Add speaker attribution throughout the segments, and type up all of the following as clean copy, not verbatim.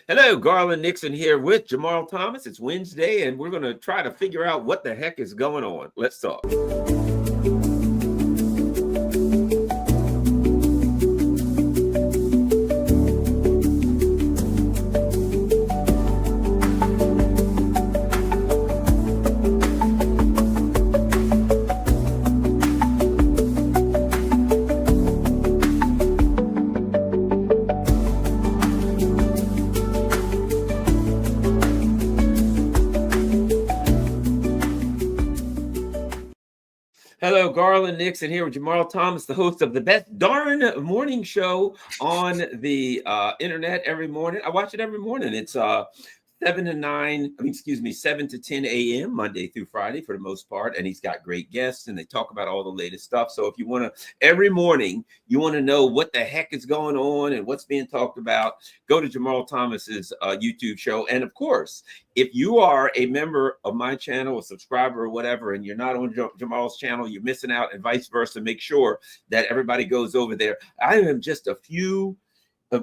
Speaker 1: Hello, Garlan Nixon here with Jamarl Thomas. It's Wednesday, and we're going to try to figure out what the heck is going on. Let's talk. Hello, Garlan Nixon here with Jamarl Thomas, the host of the best darn morning show on the internet every morning. I watch it every morning. It's 7 to 10 a.m. Monday through Friday for the most part. And he's got great guests and they talk about all the latest stuff. So if you want to, every morning, you want to know what the heck is going on and what's being talked about, go to Jamarl Thomas's YouTube show. And of course, if you are a member of my channel, a subscriber or whatever, and you're not on Jamal's channel, you're missing out, and vice versa. Make sure that everybody goes over there. I am just a few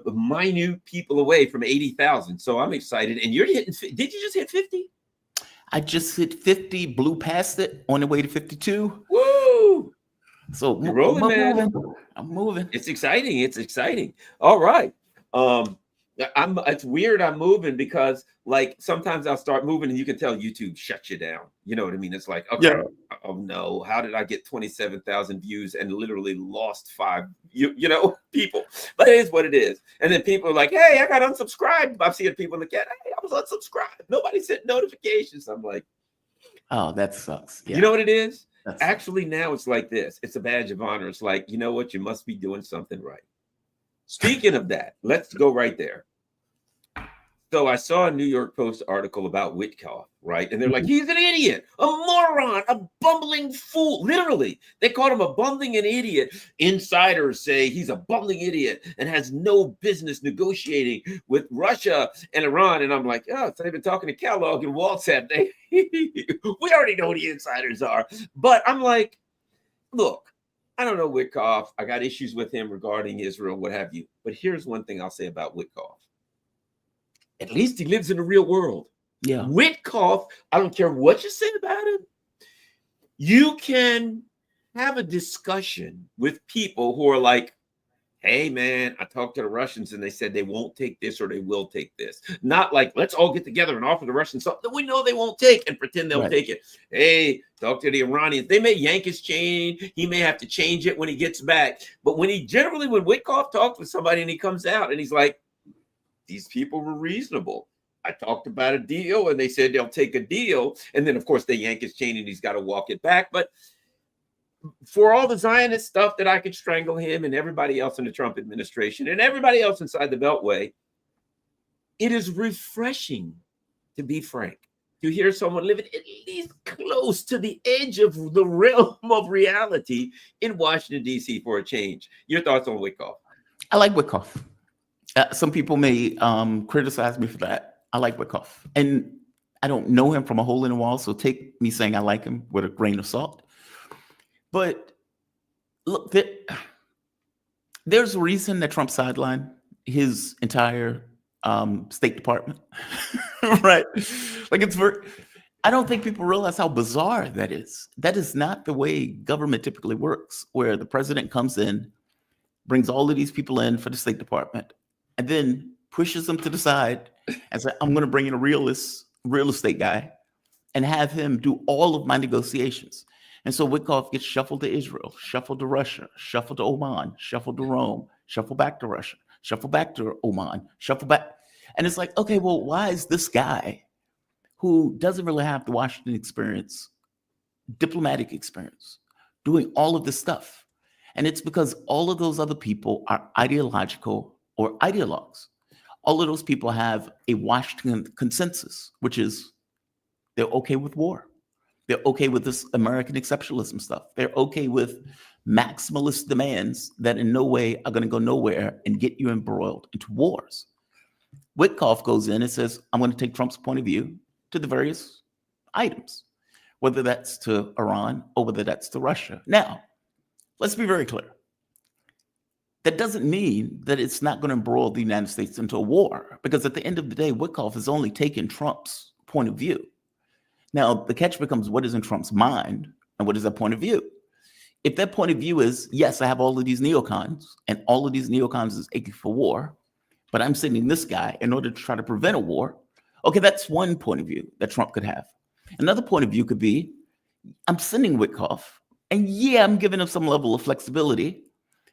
Speaker 1: minute people away from 80,000. So I'm excited. And you're hitting, did you just hit 50?
Speaker 2: I just hit 50, blew past it on the way to 52.
Speaker 1: Woo!
Speaker 2: So
Speaker 1: you're rolling, man.
Speaker 2: I'm moving.
Speaker 1: It's exciting. It's exciting. All right. It's weird I'm moving because like sometimes I'll start moving and you can tell YouTube shuts you down. You know what I mean? It's like, okay, yeah. Oh no, how did I get 27,000 views and literally lost 5 people? But it is what it is. And then people are like, hey, I got unsubscribed. I'm seeing people in the chat, hey, I was unsubscribed. Nobody sent notifications. I'm like,
Speaker 2: oh, that sucks.
Speaker 1: Yeah. You know what it is? Actually, now it's like this. It's a badge of honor. It's like, you know what? You must be doing something right. Speaking of that, let's go right there. So I saw a New York Post article about Witkoff, right? And they're like, he's an idiot, a moron, a bumbling fool. Literally, they called him a bumbling and idiot. Insiders say he's a bumbling idiot and has no business negotiating with Russia and Iran. And I'm like, oh, so they've been talking to Kellogg and WhatsApp. We already know who the insiders are. But I'm like, look, I don't know Witkoff. I got issues with him regarding Israel, what have you. But here's one thing I'll say about Witkoff. At least he lives in the real world.
Speaker 2: Yeah.
Speaker 1: Witkoff, I don't care what you say about him. You can have a discussion with people who are like, hey, man, I talked to the Russians and they said they won't take this or they will take this. Not like, let's all get together and offer the Russians something that we know they won't take and pretend they'll take it. Hey, talk to the Iranians. They may yank his chain. He may have to change it when he gets back. But when Witkoff talks with somebody and he comes out and he's like, these people were reasonable. I talked about a deal and they said they'll take a deal. And then, of course, they yank his chain and he's got to walk it back. But for all the Zionist stuff that I could strangle him and everybody else in the Trump administration and everybody else inside the Beltway, it is refreshing, to be frank, to hear someone living at least close to the edge of the realm of reality in Washington, D.C. for a change. Your thoughts on Witkoff?
Speaker 2: I like Witkoff. Some people may criticize me for that. I like Witkoff. And I don't know him from a hole in the wall, so take me saying I like him with a grain of salt. But look, there's a reason that Trump sidelined his entire State Department, right? Like I don't think people realize how bizarre that is. That is not the way government typically works, where the president comes in, brings all of these people in for the State Department, and then pushes them to the side and says, I'm going to bring in a real estate guy and have him do all of my negotiations. And so Witkoff gets shuffled to Israel, shuffled to Russia, shuffled to Oman, shuffled to Rome, shuffled back to Russia, shuffled back to Oman, shuffled back. And it's like, okay, well, why is this guy who doesn't really have the Washington experience, diplomatic experience, doing all of this stuff? And it's because all of those other people are ideological or ideologues. All of those people have a Washington consensus, which is they're okay with war. They're okay with this American exceptionalism stuff. They're okay with maximalist demands that in no way are going to go nowhere and get you embroiled into wars. Witkoff goes in and says, I'm going to take Trump's point of view to the various items, whether that's to Iran or whether that's to Russia. Now, let's be very clear. that doesn't mean that it's not going to embroil the United States into a war, because at the end of the day, Witkoff is only taking Trump's point of view. Now, the catch becomes, what is in Trump's mind and what is that point of view? If that point of view is, yes, I have all of these neocons and all of these neocons is aching for war, but I'm sending this guy in order to try to prevent a war. Okay, that's one point of view that Trump could have. Another point of view could be, I'm sending Witkoff, and yeah, I'm giving him some level of flexibility,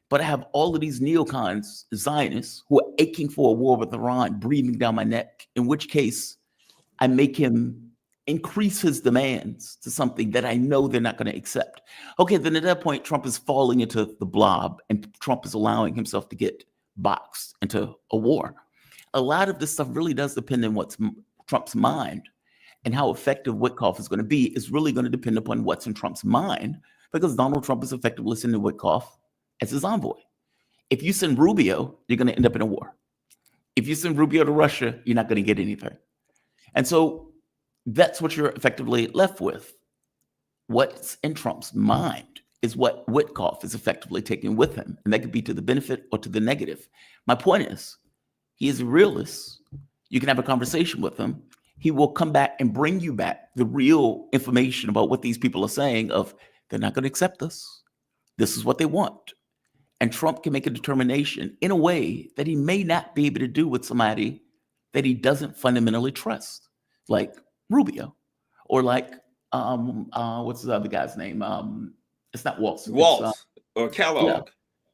Speaker 2: but I have all of these neocons, Zionists, who are aching for a war with Iran, breathing down my neck, in which case I make him increase his demands to something that I know they're not going to accept. Okay, then at that point, Trump is falling into the blob, and Trump is allowing himself to get boxed into a war. A lot of this stuff really does depend on what's Trump's mind, and how effective Witkoff is going to be is really going to depend upon what's in Trump's mind, because Donald Trump is effectively sending Witkoff as his envoy. If you send Rubio, you're going to end up in a war. If you send Rubio to Russia, you're not going to get anything. And so that's what you're effectively left with. What's in Trump's mind is what Witkoff is effectively taking with him. And that could be to the benefit or to the negative. My point is, he is a realist. You can have a conversation with him. He will come back and bring you back the real information about what these people are saying of, they're not going to accept this. This is what they want. And Trump can make a determination in a way that he may not be able to do with somebody that he doesn't fundamentally trust, like Rubio, or like what's the other guy's name? It's not Waltz.
Speaker 1: Waltz or Kellogg.
Speaker 2: Yeah,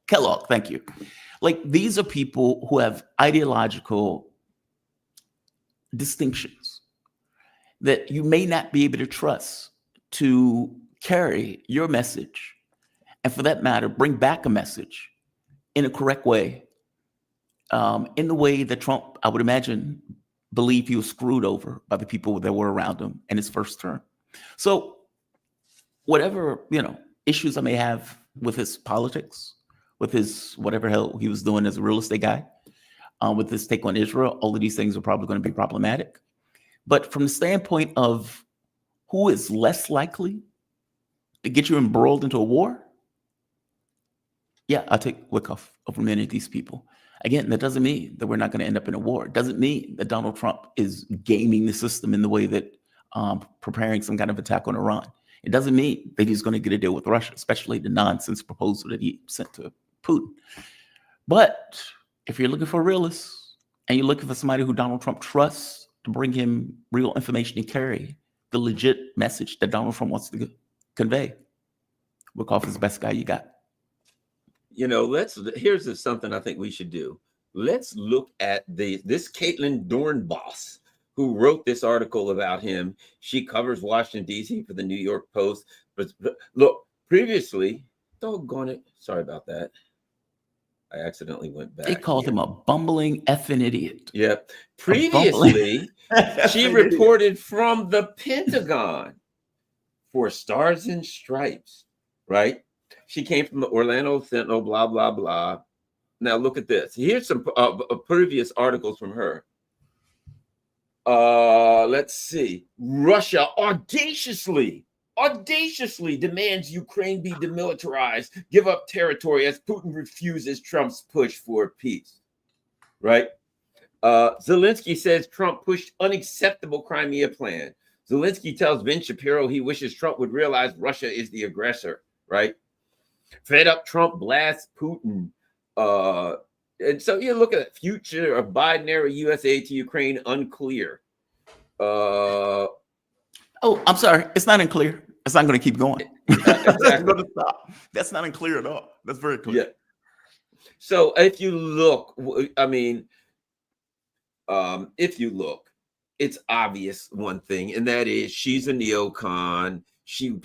Speaker 2: Kellogg. Thank you. Like, these are people who have ideological distinctions that you may not be able to trust to carry your message, and for that matter, bring back a message in a correct way, in the way that Trump, I would imagine, believed he was screwed over by the people that were around him in his first term. So whatever, issues I may have with his politics, with his whatever hell he was doing as a real estate guy, with his take on Israel, all of these things are probably going to be problematic. But from the standpoint of who is less likely to get you embroiled into a war, yeah, I'll take Witkoff over many of these people. Again, that doesn't mean that we're not going to end up in a war. It doesn't mean that Donald Trump is gaming the system in the way that preparing some kind of attack on Iran. It doesn't mean that he's going to get a deal with Russia, especially the nonsense proposal that he sent to Putin. But if you're looking for a realist and you're looking for somebody who Donald Trump trusts to bring him real information and carry the legit message that Donald Trump wants to convey, Witkoff is the best guy you got.
Speaker 1: Here's something I think we should do. Let's look at this Caitlin Dornbos, who wrote this article about him. She covers Washington, D.C. for the New York Post. But look, previously, doggone it. Sorry about that. I accidentally went back.
Speaker 2: They called him a bumbling effing idiot.
Speaker 1: Yep. Previously, she reported from the Pentagon for Stars and Stripes, right? She came from the Orlando Sentinel, blah, blah, blah. Now, look at this. Here's some previous articles from her. Let's see. Russia audaciously demands Ukraine be demilitarized, give up territory as Putin refuses Trump's push for peace. Right? Zelensky says Trump pushed unacceptable Crimea plan. Zelensky tells Ben Shapiro he wishes Trump would realize Russia is the aggressor. Right? Fed up Trump blasts Putin. And so you look at the future of Biden era U.S. aid to Ukraine unclear.
Speaker 2: Oh, I'm sorry. It's not unclear. It's not going to keep going. That's going to stop. That's not unclear at all. That's very clear.
Speaker 1: Yeah. So if you look, it's obvious one thing, and that is she's a neocon. She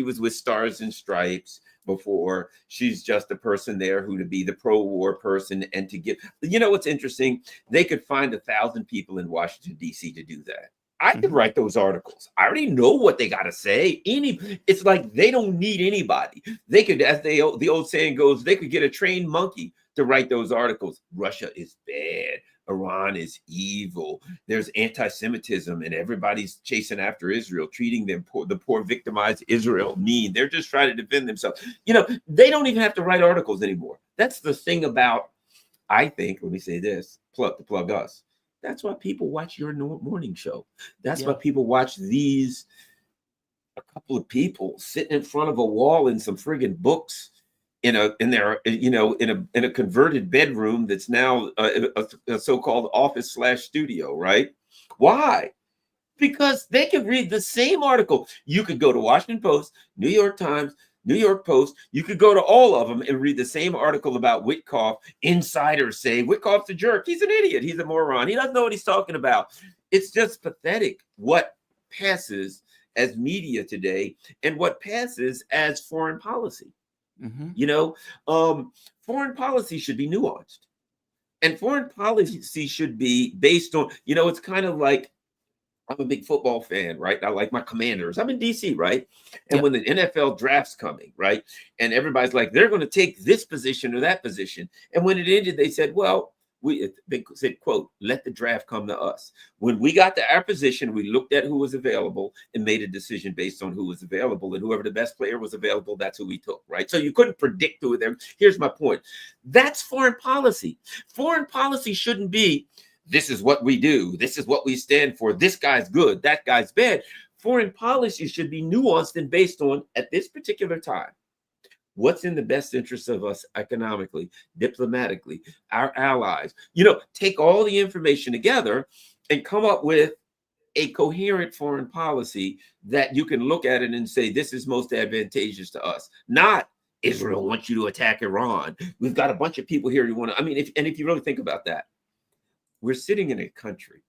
Speaker 1: was with Stars and Stripes before. She's just a person there who to be the pro-war person and to give. What's interesting? They could find 1,000 people in Washington, D.C. to do that. I could write those articles. I already know what they got to say. It's like they don't need anybody. They could, as the old saying goes, they could get a trained monkey to write those articles. Russia is bad. Iran is evil. There's anti-Semitism, and everybody's chasing after Israel, treating them the poor victimized Israel mean. They're just trying to defend themselves. They don't even have to write articles anymore. That's the thing about, I think, let me say this, plug us. That's why people watch your morning show. That's why
Speaker 2: Yeah.
Speaker 1: people watch these, a couple of people sitting in front of a wall in some friggin' books in their in a converted bedroom that's now a so-called office slash studio, right? Why? Because they could read the same article. You could go to Washington Post, New York Times, New York Post. You could go to all of them and read the same article about Witkoff. Insiders say Witkoff's a jerk. He's an idiot. He's a moron. He doesn't know what he's talking about. It's just pathetic what passes as media today and what passes as foreign policy. Foreign policy should be nuanced. And foreign policy should be based on, it's kind of like, I'm a big football fan, right? I like my Commanders. I'm in DC, right? And
Speaker 2: Yep.
Speaker 1: when the NFL draft's coming, right? And everybody's like, they're going to take this position or that position. And when it ended, they said, well, they said, quote, let the draft come to us. When we got to our position, we looked at who was available and made a decision based on who was available. And whoever the best player was available, that's who we took, right? So you couldn't predict who there. Here's my point. That's foreign policy. Foreign policy shouldn't be, this is what we do. This is what we stand for. This guy's good. That guy's bad. Foreign policy should be nuanced and based on, at this particular time, what's in the best interest of us economically, diplomatically, our allies. Take all the information together and come up with a coherent foreign policy that you can look at it and say, this is most advantageous to us. Not Israel wants you to attack Iran. We've got a bunch of people here who want to, if you really think about that, we're sitting in a country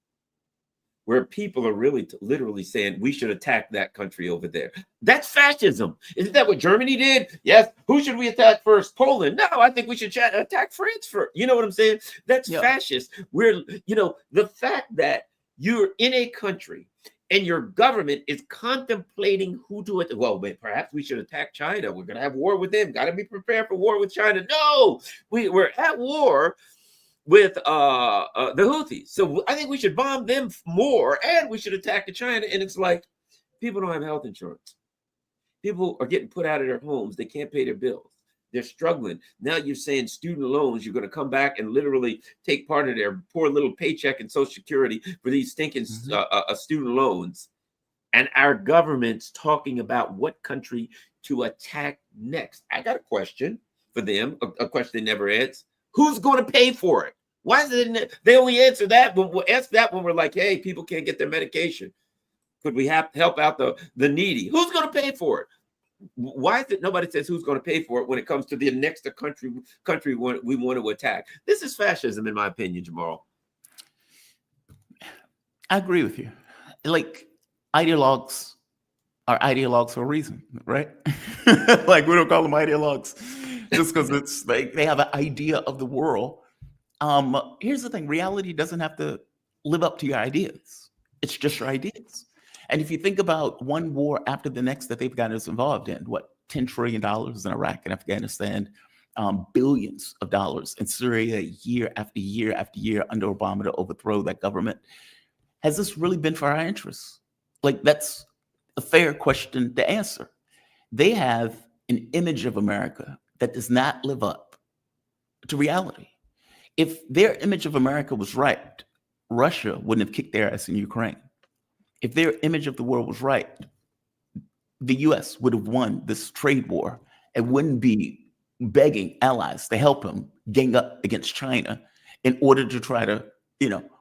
Speaker 1: where people are really literally saying we should attack that country over there. That's fascism. Isn't that what Germany did? Yes. Who should we attack first? Poland. No, I think we should attack France first. You know what I'm saying? That's fascist. The fact that you're in a country and your government is contemplating who to attack. Well, perhaps we should attack China. We're going to have war with them. Got to be prepared for war with China. No, we're at war with the Houthis. So I think we should bomb them more and we should attack the China. And it's like, people don't have health insurance. People are getting put out of their homes. They can't pay their bills. They're struggling. Now you're saying student loans, you're going to come back and literally take part of their poor little paycheck and Social Security for these stinking student loans. And our government's talking about what country to attack next. I got a question for them, a question they never asked. Who's going to pay for it? Why is it? They only answer that when we ask that when we're like, hey, people can't get their medication. Could we help out the needy? Who's going to pay for it? Why is it nobody says who's going to pay for it when it comes to the next country we want to attack? This is fascism, in my opinion, Jamarl.
Speaker 2: I agree with you. Like, ideologues are ideologues for a reason, right? Like, we don't call them ideologues just because it's like they have an idea of the world. Here's the thing: reality doesn't have to live up to your ideas. It's just your ideas. And if you think about one war after the next that they've gotten us involved in, what, $10 trillion in Iraq and Afghanistan, billions of dollars in Syria, year after year after year under Obama to overthrow that government. Has this really been for our interests? Like, that's a fair question to answer. They have an image of America that does not live up to reality. If their image of America was right, Russia wouldn't have kicked their ass in Ukraine. If their image of the world was right, the US would have won this trade war and wouldn't be begging allies to help them gang up against China in order to try to,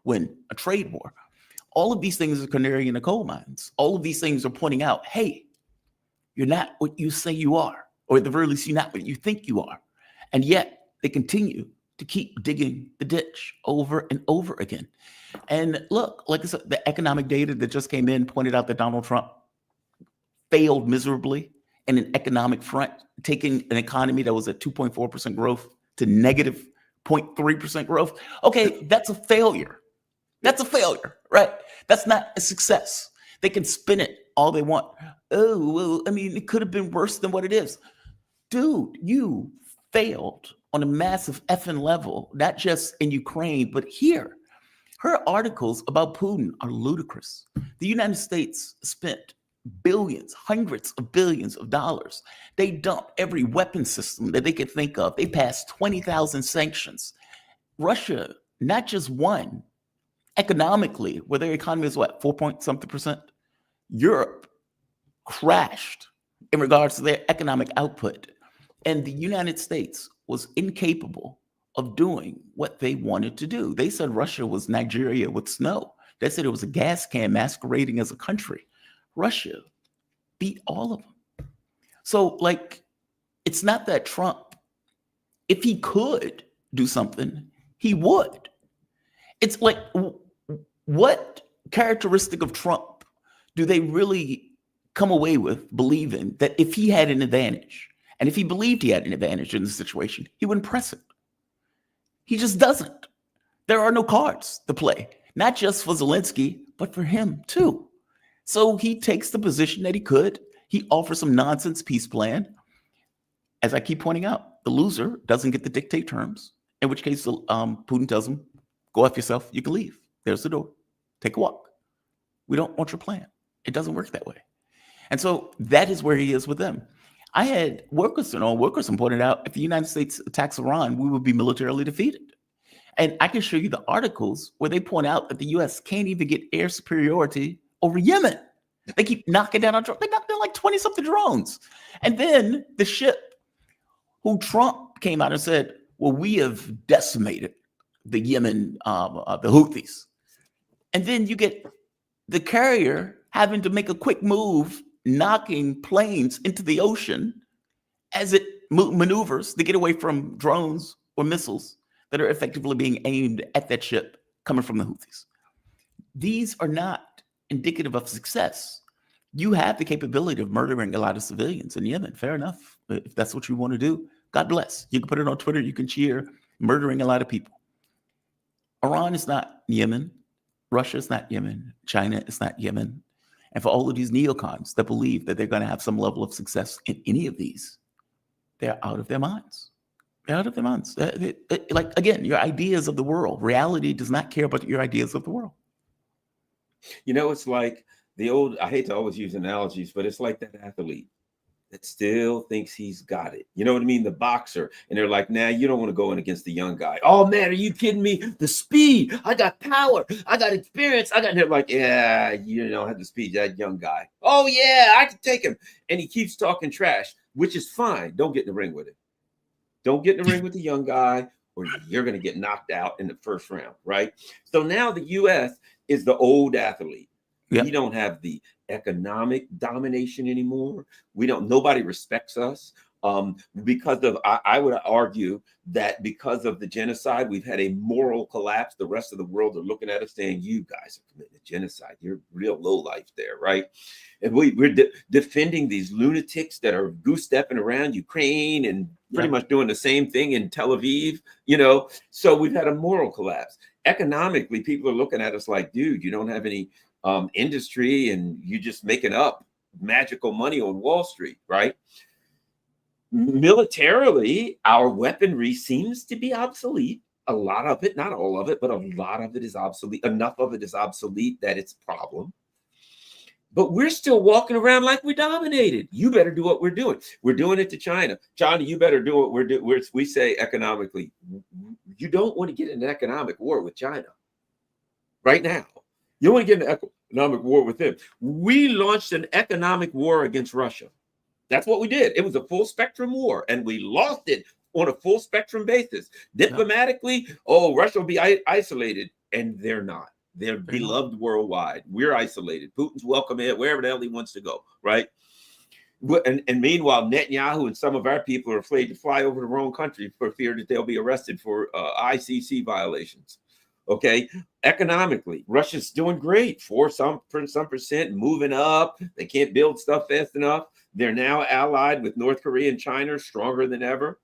Speaker 2: win a trade war. All of these things are canary in the coal mines. All of these things are pointing out, hey, you're not what you say you are, or at the very least, you're not what you think you are. And yet they continue to keep digging the ditch over and over again. And look, like I said, the economic data that just came in pointed out that Donald Trump failed miserably in an economic front, taking an economy that was at 2.4% growth to negative 0.3% growth. Okay, that's a failure. That's a failure, right? That's not a success. They can spin it all they want. Oh, well, it could have been worse than what it is. Dude, you failed on a massive effing level, not just in Ukraine, but here. Her articles about Putin are ludicrous. The United States spent billions, hundreds of billions of dollars. They dumped every weapon system that they could think of. They passed 20,000 sanctions. Russia, not just won economically, where their economy is what, 4 point something percent? Europe crashed in regards to their economic output. And the United States was incapable of doing what they wanted to do. They said Russia was Nigeria with snow. They said it was a gas can masquerading as a country. Russia beat all of them. So, like, it's not that Trump, if he could do something, he would. It's like, what characteristic of Trump do they really come away with believing that if he had an advantage, and if he believed he had an advantage in the situation, he wouldn't press it? He just doesn't. There are no cards to play, not just for Zelensky, but for him too. So he takes the position that he could. He offers some nonsense peace plan. As I keep pointing out, the loser doesn't get to dictate terms, in which case Putin tells him, go F yourself, you can leave. There's the door. Take a walk. We don't want your plan. It doesn't work that way. And so that is where he is with them. I had Wilkerson pointed out, if the United States attacks Iran, we would be militarily defeated. And I can show you the articles where they point out that the U.S. can't even get air superiority over Yemen. They keep knocking down our drones. They knocked down like 20-something drones. And then the ship, who Trump came out and said, well, we have decimated the Yemen, the Houthis. And then you get the carrier having to make a quick move, knocking planes into the ocean as it maneuvers to get away from drones or missiles that are effectively being aimed at that ship coming from the Houthis. These are not indicative of success. You have the capability of murdering a lot of civilians in Yemen. Fair enough. If that's what you want to do, God bless. You can put it on Twitter. You can cheer murdering a lot of people. Iran is not Yemen. Russia is not Yemen. China is not Yemen. And for all of these neocons that believe that they're going to have some level of success in any of these, they're out of their minds. They're out of their minds. Like, again, your ideas of the world. Reality does not care about your ideas of the world.
Speaker 1: You know, it's like the old, I hate to always use analogies, but it's like that athlete that still thinks he's got it. You know what I mean? The boxer. And they're like, nah, you don't want to go in against the young guy. Oh, man, are you kidding me? The speed. I got power. I got experience. And they're like, yeah, you don't have the speed, that young guy. Oh, yeah, I can take him. And he keeps talking trash, which is fine. Don't get in the ring with him. Don't get in the ring with the young guy, or you're going to get knocked out in the first round, right? So now the U.S. is the old athlete. Yep. We don't have the economic domination anymore. Nobody respects us. Because of, I would argue that because of the genocide, we've had a moral collapse. The rest of the world are looking at us saying, you guys are committing genocide. You're real low life there, right? And we're defending these lunatics that are goose-stepping around Ukraine and pretty much doing the same thing in Tel Aviv, So we've had a moral collapse. Economically, people are looking at us like, dude, you don't have any industry and you're just making up magical money on Wall Street, right? Militarily, our weaponry seems to be obsolete. A lot of it, not all of it, but a lot of it is obsolete. Enough of it is obsolete that it's a problem. But we're still walking around like we're dominated. You better do what we're doing. We're doing it to China. China, you better do what we're doing. We say economically, you don't want to get in an economic war with China right now. You don't want to get in an economic war with them. We launched an economic war against Russia. That's what we did. It was a full spectrum war, and we lost it on a full spectrum basis. Diplomatically, Russia will be isolated, and they're not. They're beloved worldwide. We're isolated. Putin's welcome in wherever the hell he wants to go, right? And meanwhile, Netanyahu and some of our people are afraid to fly over the wrong country for fear that they'll be arrested for ICC violations. Okay, economically, Russia's doing great, some percent, moving up. They can't build stuff fast enough. They're now allied with North Korea and China, stronger than ever.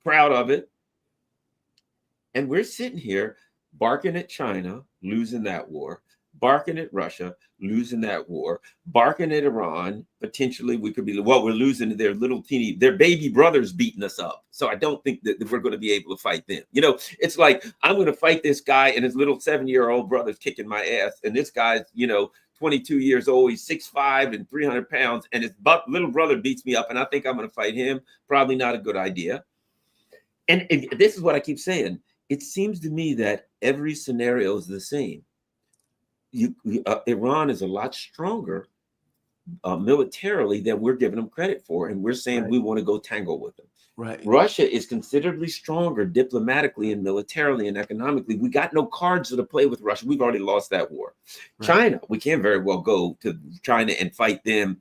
Speaker 1: Proud of it. And we're sitting here barking at China, losing that war, barking at Russia, losing that war, barking at Iran. Potentially, we could be, we're losing their their baby brothers beating us up. So I don't think that we're going to be able to fight them. It's like, I'm going to fight this guy and his little 7-year-old brother's kicking my ass. And this guy's, 22 years old. He's 6'5" and 300 pounds, and his little brother beats me up, and I think I'm going to fight him. Probably not a good idea. And this is what I keep saying. It seems to me that every scenario is the same. Iran is a lot stronger militarily than we're giving them credit for, and we're saying we want to go tangle with them.
Speaker 2: Right.
Speaker 1: Russia is considerably stronger diplomatically and militarily and economically. We got no cards to play with Russia. We've already lost that war. Right. China, we can very well go to China and fight them,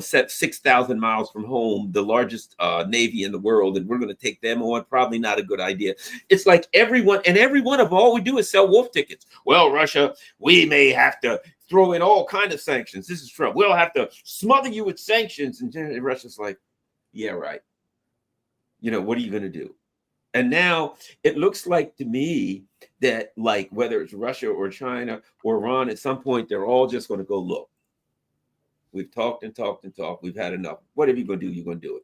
Speaker 1: set 6,000 miles from home, the largest navy in the world, and we're going to take them on. Probably not a good idea. It's like every one of all we do is sell wolf tickets. Well, Russia, we may have to throw in all kinds of sanctions. This is Trump. We'll have to smother you with sanctions. And Russia's like, yeah, right. What are you going to do? And now it looks like to me that, like, whether it's Russia or China or Iran, at some point, they're all just going to go, look, we've talked and talked and talked. We've had enough. Whatever you're going to do, you're going to do it.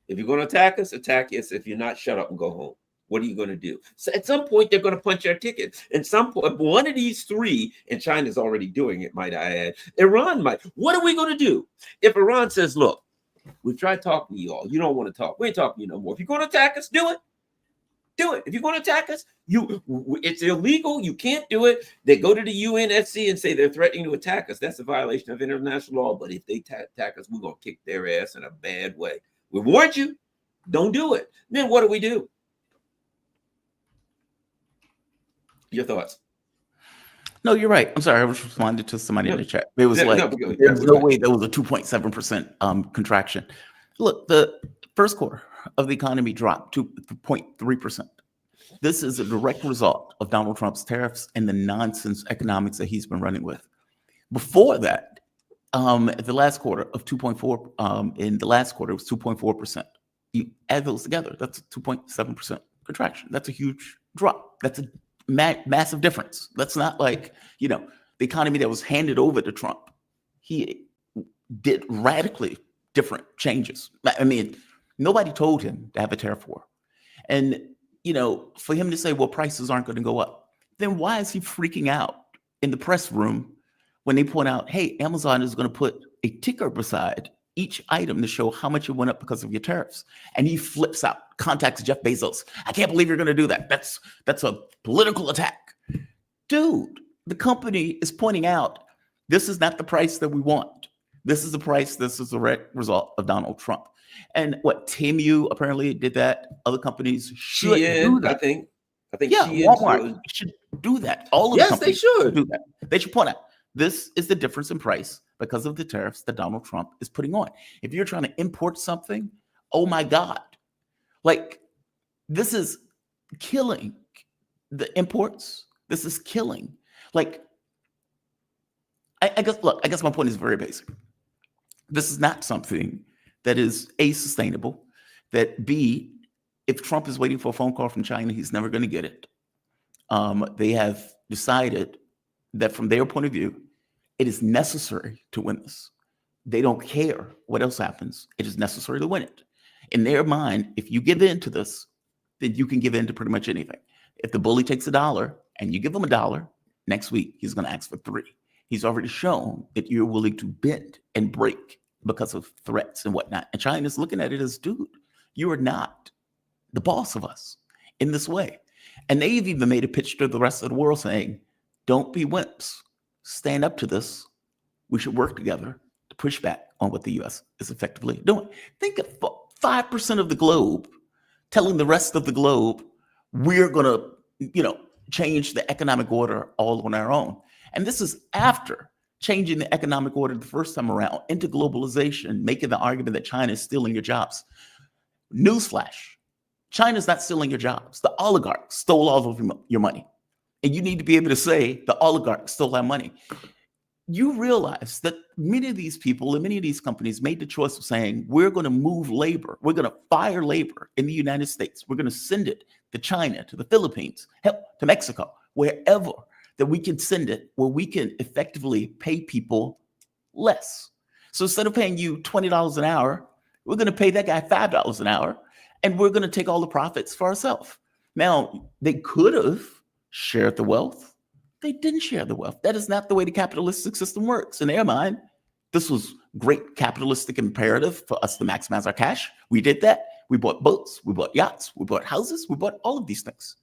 Speaker 1: If you're going to attack us, attack us. If you're not, shut up and go home. What are you going to do? So at some point, they're going to punch our ticket. And some point, one of these three, and China's already doing it, might I add, Iran might. What are we going to do? If Iran says, look, we've tried talking to you all. You don't want to talk. We ain't talking to you no more. If you're going to attack us, do it. Do it. If you're going to attack us, it's illegal. You can't do it. They go to the UNSC and say they're threatening to attack us. That's a violation of international law. But if they attack us, we're going to kick their ass in a bad way. We warned you. Don't do it. Then what do? Your thoughts?
Speaker 2: No, you're right. I'm sorry. I was responding to somebody in the chat. It was there's no way there was a 2.7% contraction. Look, the first quarter of the economy dropped to 0.3%. This is a direct result of Donald Trump's tariffs and the nonsense economics that he's been running with. Before that, at the last quarter of 2.4, in the last quarter, it was 2.4%. You add those together, that's a 2.7% contraction. That's a huge drop. That's a massive difference. That's not like, the economy that was handed over to Trump. He did radically different changes. I mean, nobody told him to have a tariff war. And, for him to say, well, prices aren't going to go up, then why is he freaking out in the press room when they point out, hey, Amazon is going to put a ticker beside each item to show how much it went up because of your tariffs? And he flips out, contacts Jeff Bezos. I can't believe you're going to do that. That's a political attack. Dude, the company is pointing out, this is not the price that we want. This is the price. This is the result of Donald Trump. And what, Temu apparently did that. Other companies should do that.
Speaker 1: I think
Speaker 2: Walmart should do that. All of the companies
Speaker 1: should
Speaker 2: do that. They should point out, this is the difference in price because of the tariffs that Donald Trump is putting on. If you're trying to import something, oh my God, like, this is killing the imports. This is killing. Like, I guess my point is very basic. This is not something that is A, sustainable, that B, if Trump is waiting for a phone call from China, he's never going to get it. They have decided that from their point of view, it is necessary to win this. They don't care what else happens. It is necessary to win it. In their mind, if you give in to this, then you can give in to pretty much anything. If the bully takes $1 and you give him $1, next week he's going to ask for $3. He's already shown that you're willing to bend and break because of threats and whatnot. And China's looking at it as, dude, you are not the boss of us in this way. And they've even made a pitch to the rest of the world saying, don't be wimps. Stand up to this. We should work together to push back on what the U.S. is effectively doing. Think of 5% of the globe telling the rest of the globe, we're going to, change the economic order all on our own. And this is after changing the economic order the first time around into globalization, making the argument that China is stealing your jobs. Newsflash, China's not stealing your jobs. The oligarchs stole all of your money. And you need to be able to say the oligarchs stole our money. You realize that many of these people and many of these companies made the choice of saying, we're going to move labor. We're going to fire labor in the United States. We're going to send it to China, to the Philippines, to Mexico, wherever that we can send it, where we can effectively pay people less. So instead of paying you $20 an hour, we're going to pay that guy $5 an hour, and we're going to take all the profits for ourselves. Now, they could have shared the wealth, They didn't share the wealth. That is not the way the capitalistic system works. In their mind, this was great capitalistic imperative for us to maximize our cash. We did that. We bought boats, we bought yachts, we bought houses, we bought all of these things.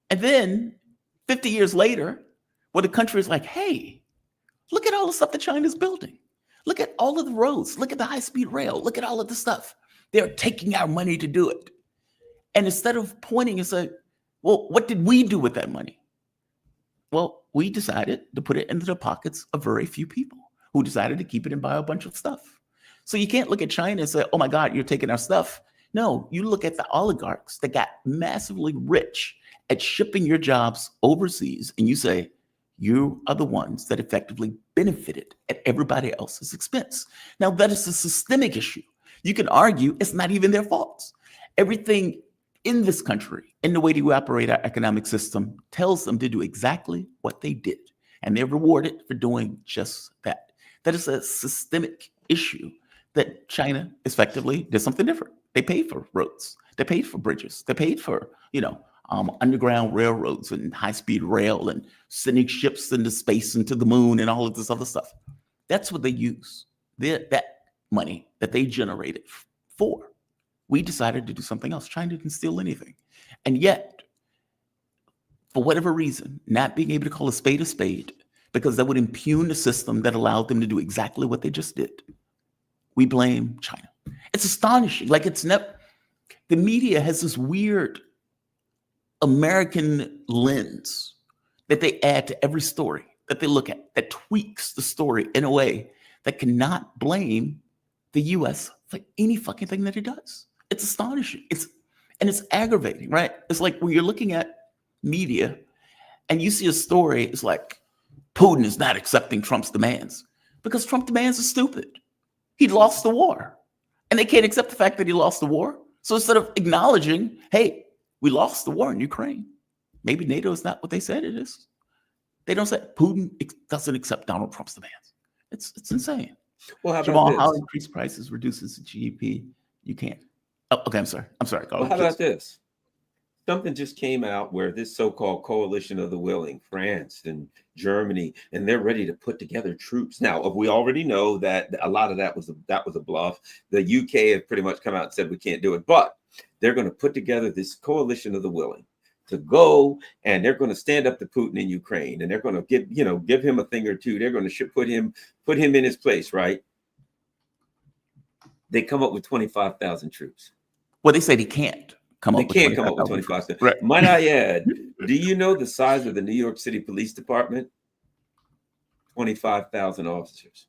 Speaker 2: And then 50 years later, when the country is like, hey, look at all the stuff that China's building. Look at all of the roads. Look at the high-speed rail. Look at all of the stuff. They're taking our money to do it. And instead of pointing and saying, well, what did we do with that money? Well, we decided to put it into the pockets of very few people who decided to keep it and buy a bunch of stuff. So you can't look at China and say, oh my God, you're taking our stuff. No, you look at the oligarchs that got massively rich at shipping your jobs overseas, and you say, you are the ones that effectively benefited at everybody else's expense. Now, that is a systemic issue. You can argue it's not even their fault. Everything in this country, in the way that we operate our economic system, tells them to do exactly what they did. And they're rewarded for doing just that. That is a systemic issue that China effectively did something different. They paid for roads. They paid for bridges. They paid for, underground railroads and high-speed rail and sending ships into space and to the moon and all of this other stuff. That's what they use. That money that they generated for. We decided to do something else. China didn't steal anything. And yet, for whatever reason, not being able to call a spade, because that would impugn the system that allowed them to do exactly what they just did, we blame China. It's astonishing. Like, the media has this weird American lens that they add to every story that they look at, that tweaks the story in a way that cannot blame the U.S. for any fucking thing that it does. It's astonishing. It's aggravating, right? It's like when you're looking at media and you see a story, it's like Putin is not accepting Trump's demands because Trump demands are stupid. He lost the war and they can't accept the fact that he lost the war. So instead of acknowledging, hey, we lost the war in Ukraine, maybe NATO is not what they said it is. They don't say Putin doesn't accept Donald Trump's demands. It's insane.
Speaker 1: Well, how
Speaker 2: Jamal,
Speaker 1: about this?
Speaker 2: how increased prices reduces the GDP? You can't. Oh, okay, I'm sorry.
Speaker 1: Well, how about this? Something just came out where this so-called coalition of the willing, France and Germany, and they're ready to put together troops. Now, we already know that a lot of that was a bluff. The UK have pretty much come out and said we can't do it, but they're going to put together this coalition of the willing to go, and they're going to stand up to Putin in Ukraine, and they're going to give him a thing or two. They're going to put him in his place, right? They come up with 25,000 troops.
Speaker 2: Well, they say they can't come up.
Speaker 1: They can't come up with 25,000.
Speaker 2: Right.
Speaker 1: Might I add? Do you know the size of the New York City Police Department? 25,000 officers.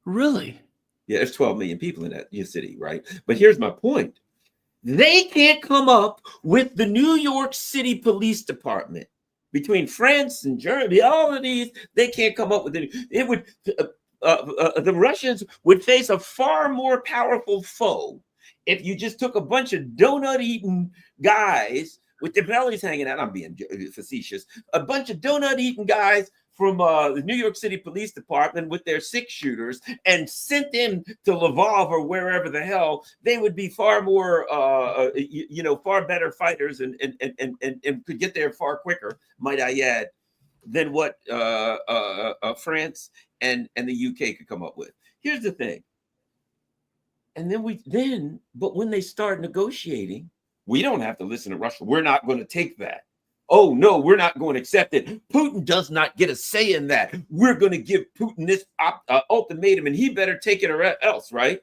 Speaker 2: Really?
Speaker 1: Yeah, there's 12 million people in that city, right? But here's my point. They can't come up with the New York City Police Department. Between France and Germany, all of these, they can't come up with it. It would the Russians would face a far more powerful foe if you just took a bunch of donut-eating guys with their bellies hanging out. I'm being facetious. A bunch of donut-eating guys from the New York City Police Department with their 6-shooters and sent them to Lvov or wherever the hell. They would be far more, far better fighters and could get there far quicker, might I add, than what France and the UK could come up with. Here's the thing. And but when they start negotiating, we don't have to listen to Russia. We're not going to take that. Oh, no, we're not going to accept it. Putin does not get a say in that. We're going to give Putin this ultimatum, and he better take it or else, right?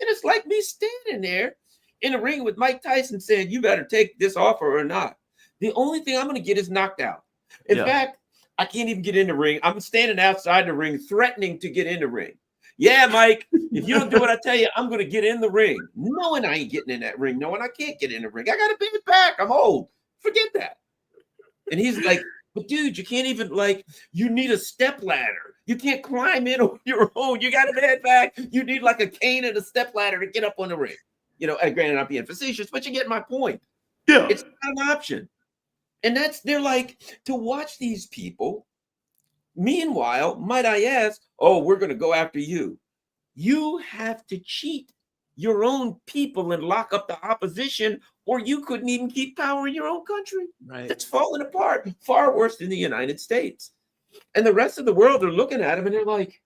Speaker 1: And it's like me standing there in a ring with Mike Tyson saying, you better take this offer or not. The only thing I'm going to get is knocked out. In fact, I can't even get in the ring. I'm standing outside the ring threatening to get in the ring. Yeah, Mike, if you don't do what I tell you, I'm going to get in the ring. Knowing I ain't getting in that ring, knowing I can't get in the ring. I got a big back. I'm old. Forget that. And he's like, but dude, you can't even, you need a step ladder. You can't climb in on your own. You got a bad back. You need like a cane and a step ladder to get up on the ring. Granted, I'm being facetious, but you get my point. Yeah. It's not an option. And they're like, to watch these people. Meanwhile, might I ask, oh, we're going to go after you. You have to cheat your own people and lock up the opposition, or you couldn't even keep power in your own country.
Speaker 2: Right.
Speaker 1: That's falling apart, far worse than the United States. And the rest of the world are looking at him and they're like,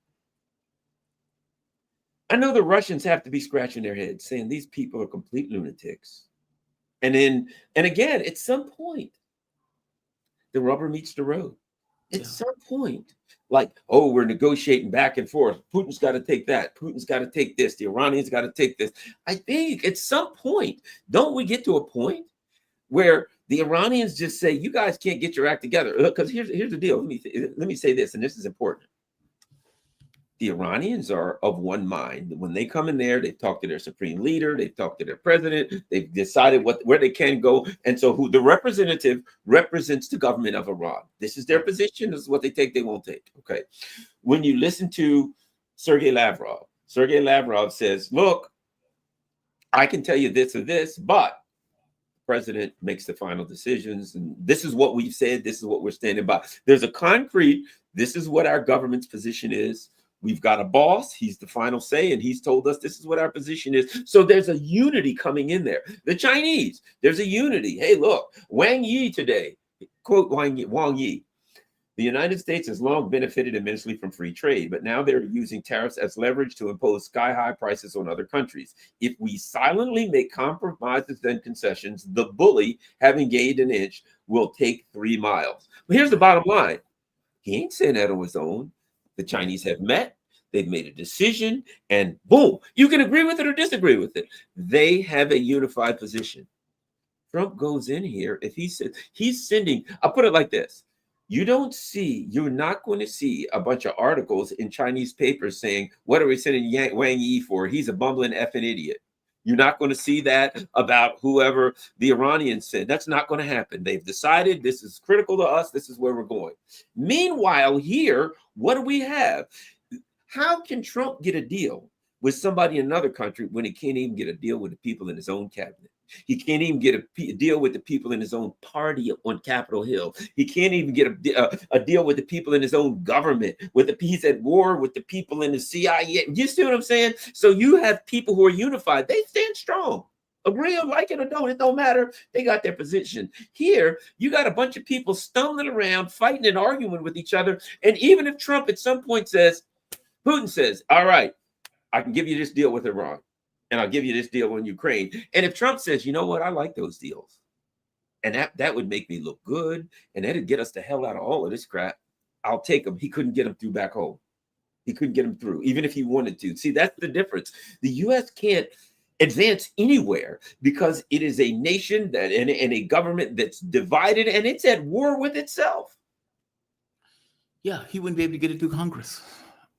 Speaker 1: I know the Russians have to be scratching their heads saying these people are complete lunatics. And again, at some point, the rubber meets the road. At some point, like, oh, we're negotiating back and forth. Putin's got to take that. Putin's got to take this. The Iranians got to take this. I think at some point, don't we get to a point where the Iranians just say, you guys can't get your act together? Because here's the deal. Let me say this, and this is important. The Iranians are of one mind. When they come in there, they've talked to their supreme leader, they've talked to their president, they've decided where they can go. And so who the representative represents the government of Iran. This is their position. This is what they take, they won't take. Okay. When you listen to Sergei Lavrov says, look, I can tell you this or this, but the president makes the final decisions. And this is what we've said. This is what we're standing by. There's a concrete, this is what our government's position is. We've got a boss, he's the final say, and he's told us this is what our position is. So there's a unity coming in there. The Chinese, there's a unity. Hey, look, Wang Yi today, quote Wang Yi, the United States has long benefited immensely from free trade, but now they're using tariffs as leverage to impose sky-high prices on other countries. If we silently make compromises and concessions, the bully, having gained an inch, will take 3 miles. But here's the bottom line. He ain't saying that on his own. The Chinese have met, they've made a decision, and boom, you can agree with it or disagree with it. They have a unified position. Trump goes in here, if he says he's sending, I'll put it like this. You're not going to see a bunch of articles in Chinese papers saying, what are we sending Wang Yi for? He's a bumbling effing idiot. You're not going to see that about whoever the Iranians said. That's not going to happen. They've decided this is critical to us. This is where we're going. Meanwhile, here, what do we have? How can Trump get a deal with somebody in another country when he can't even get a deal with the people in his own cabinet? He can't even get a deal with the people in his own party on Capitol Hill. He can't even get a deal with the people in his own government. He's at war with the people in the CIA. You see what I'm saying? So you have people who are unified. They stand strong. Agree or like it or don't, it don't matter. They got their position. Here, you got a bunch of people stumbling around, fighting and arguing with each other. And even if Trump at some point says, Putin says, all right, I can give you this deal with Iran. And I'll give you this deal on Ukraine. And if Trump says, you know what, I like those deals, and that would make me look good, and that'd get us the hell out of all of this crap, I'll take him. He couldn't get him through back home. He couldn't get him through, even if he wanted to. See, that's the difference. The U.S. can't advance anywhere because it is a nation that and a government that's divided, and it's at war with itself.
Speaker 2: Yeah, he wouldn't be able to get it through Congress.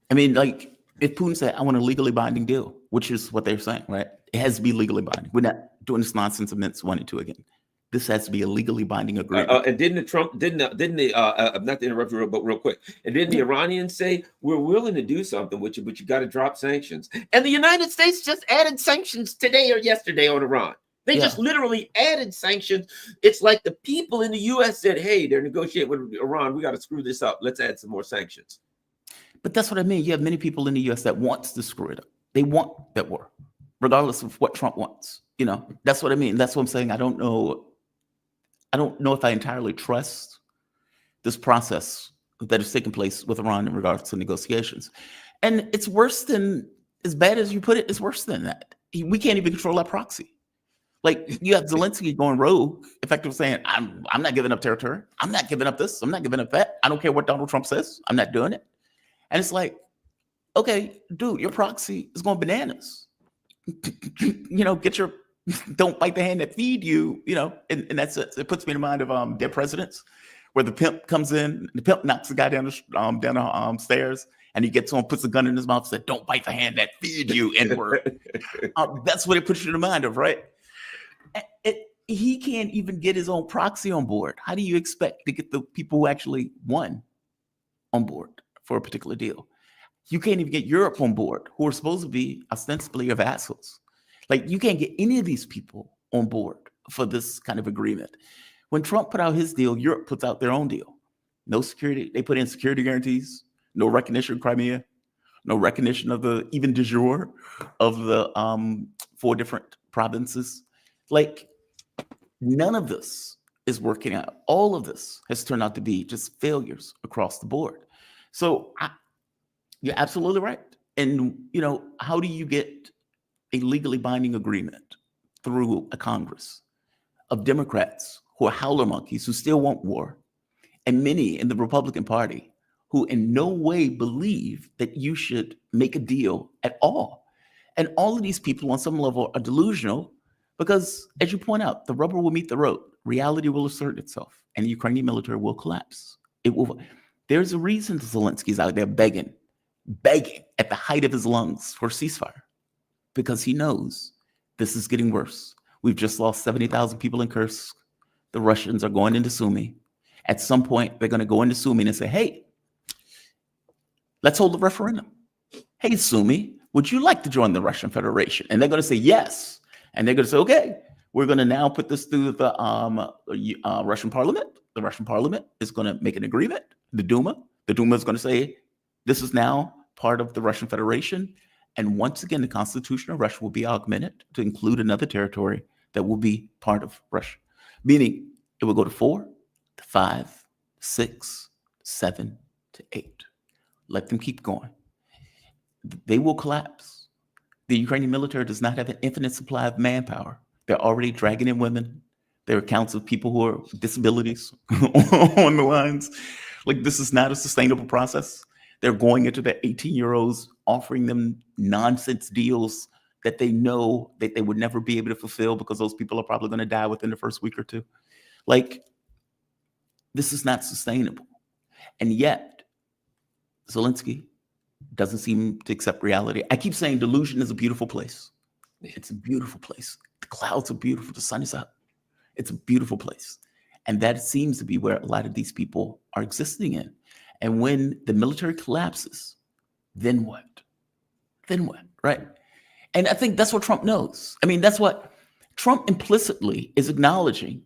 Speaker 2: I mean, like, if Putin said, I want a legally binding deal, which is what they're saying, right? It has to be legally binding. We're not doing this nonsense of minutes 1 and 2 again. This has to be a legally binding agreement.
Speaker 1: And didn't not to interrupt you, but real quick, and didn't the Iranians say, we're willing to do something with you, but you got to drop sanctions? And the United States just added sanctions today or yesterday on Iran. They just literally added sanctions. It's like the people in the U.S. said, hey, they're negotiating with Iran. We got to screw this up. Let's add some more sanctions.
Speaker 2: But that's what I mean. You have many people in the U.S. that wants to screw it up. They want that war, regardless of what Trump wants. You know, that's what I mean. That's what I'm saying. I don't know if I entirely trust this process that is taking place with Iran in regards to negotiations. And it's worse than, as bad as you put it, it's worse than that. We can't even control our proxy. Like, you have Zelensky going rogue, effectively saying, I'm not giving up territory. I'm not giving up this. I'm not giving up that. I don't care what Donald Trump says. I'm not doing it. And it's like, okay, dude, your proxy is going bananas. You know, don't bite the hand that feed you, you know, and that's it. It puts me in mind of Dead Presidents, where the pimp comes in, the pimp knocks the guy down the stairs, and he gets on, puts a gun in his mouth, and said, don't bite the hand that feed you, N-word. That's what it puts you in mind of, right? He can't even get his own proxy on board. How do you expect to get the people who actually won on board for a particular deal? You can't even get Europe on board, who are supposed to be ostensibly your vassals. Like, you can't get any of these people on board for this kind of agreement. When Trump put out his deal, Europe puts out their own deal. No security. They put in security guarantees, no recognition of Crimea, no recognition of the even de jure of the 4 different provinces. Like, None of this is working out. All of this has turned out to be just failures across the board. So you're absolutely right. And, how do you get a legally binding agreement through a Congress of Democrats who are howler monkeys who still want war, and many in the Republican Party who in no way believe that you should make a deal at all? And all of these people on some level are delusional because, as you point out, the rubber will meet the road. Reality will assert itself and the Ukrainian military will collapse. It will. There's a reason Zelensky's out there begging at the height of his lungs for a ceasefire, because he knows this is getting worse. We've just lost 70,000 people in Kursk. The Russians are going into Sumy. At some point, they're going to go into Sumy and say, hey, let's hold a referendum. Hey, Sumy, would you like to join the Russian Federation? And they're going to say yes. And they're going to say, okay, we're going to now put this through the Russian parliament. The Russian parliament is going to make an agreement. The Duma is going to say, this is now part of the Russian Federation. And once again, the Constitution of Russia will be augmented to include another territory that will be part of Russia. Meaning it will go to 4, to 5, 6, 7, to 8. Let them keep going. They will collapse. The Ukrainian military does not have an infinite supply of manpower. They're already dragging in women. There are accounts of people who are disabilities on the lines. Like, this is not a sustainable process. They're going into the 18-year-olds, offering them nonsense deals that they know that they would never be able to fulfill because those people are probably going to die within the first week or two. Like, this is not sustainable. And yet, Zelensky doesn't seem to accept reality. I keep saying delusion is a beautiful place. It's a beautiful place. The clouds are beautiful. The sun is up. It's a beautiful place. And that seems to be where a lot of these people are existing in. And when the military collapses, then what? Then what, right? And I think that's what Trump knows. I mean, that's what Trump implicitly is acknowledging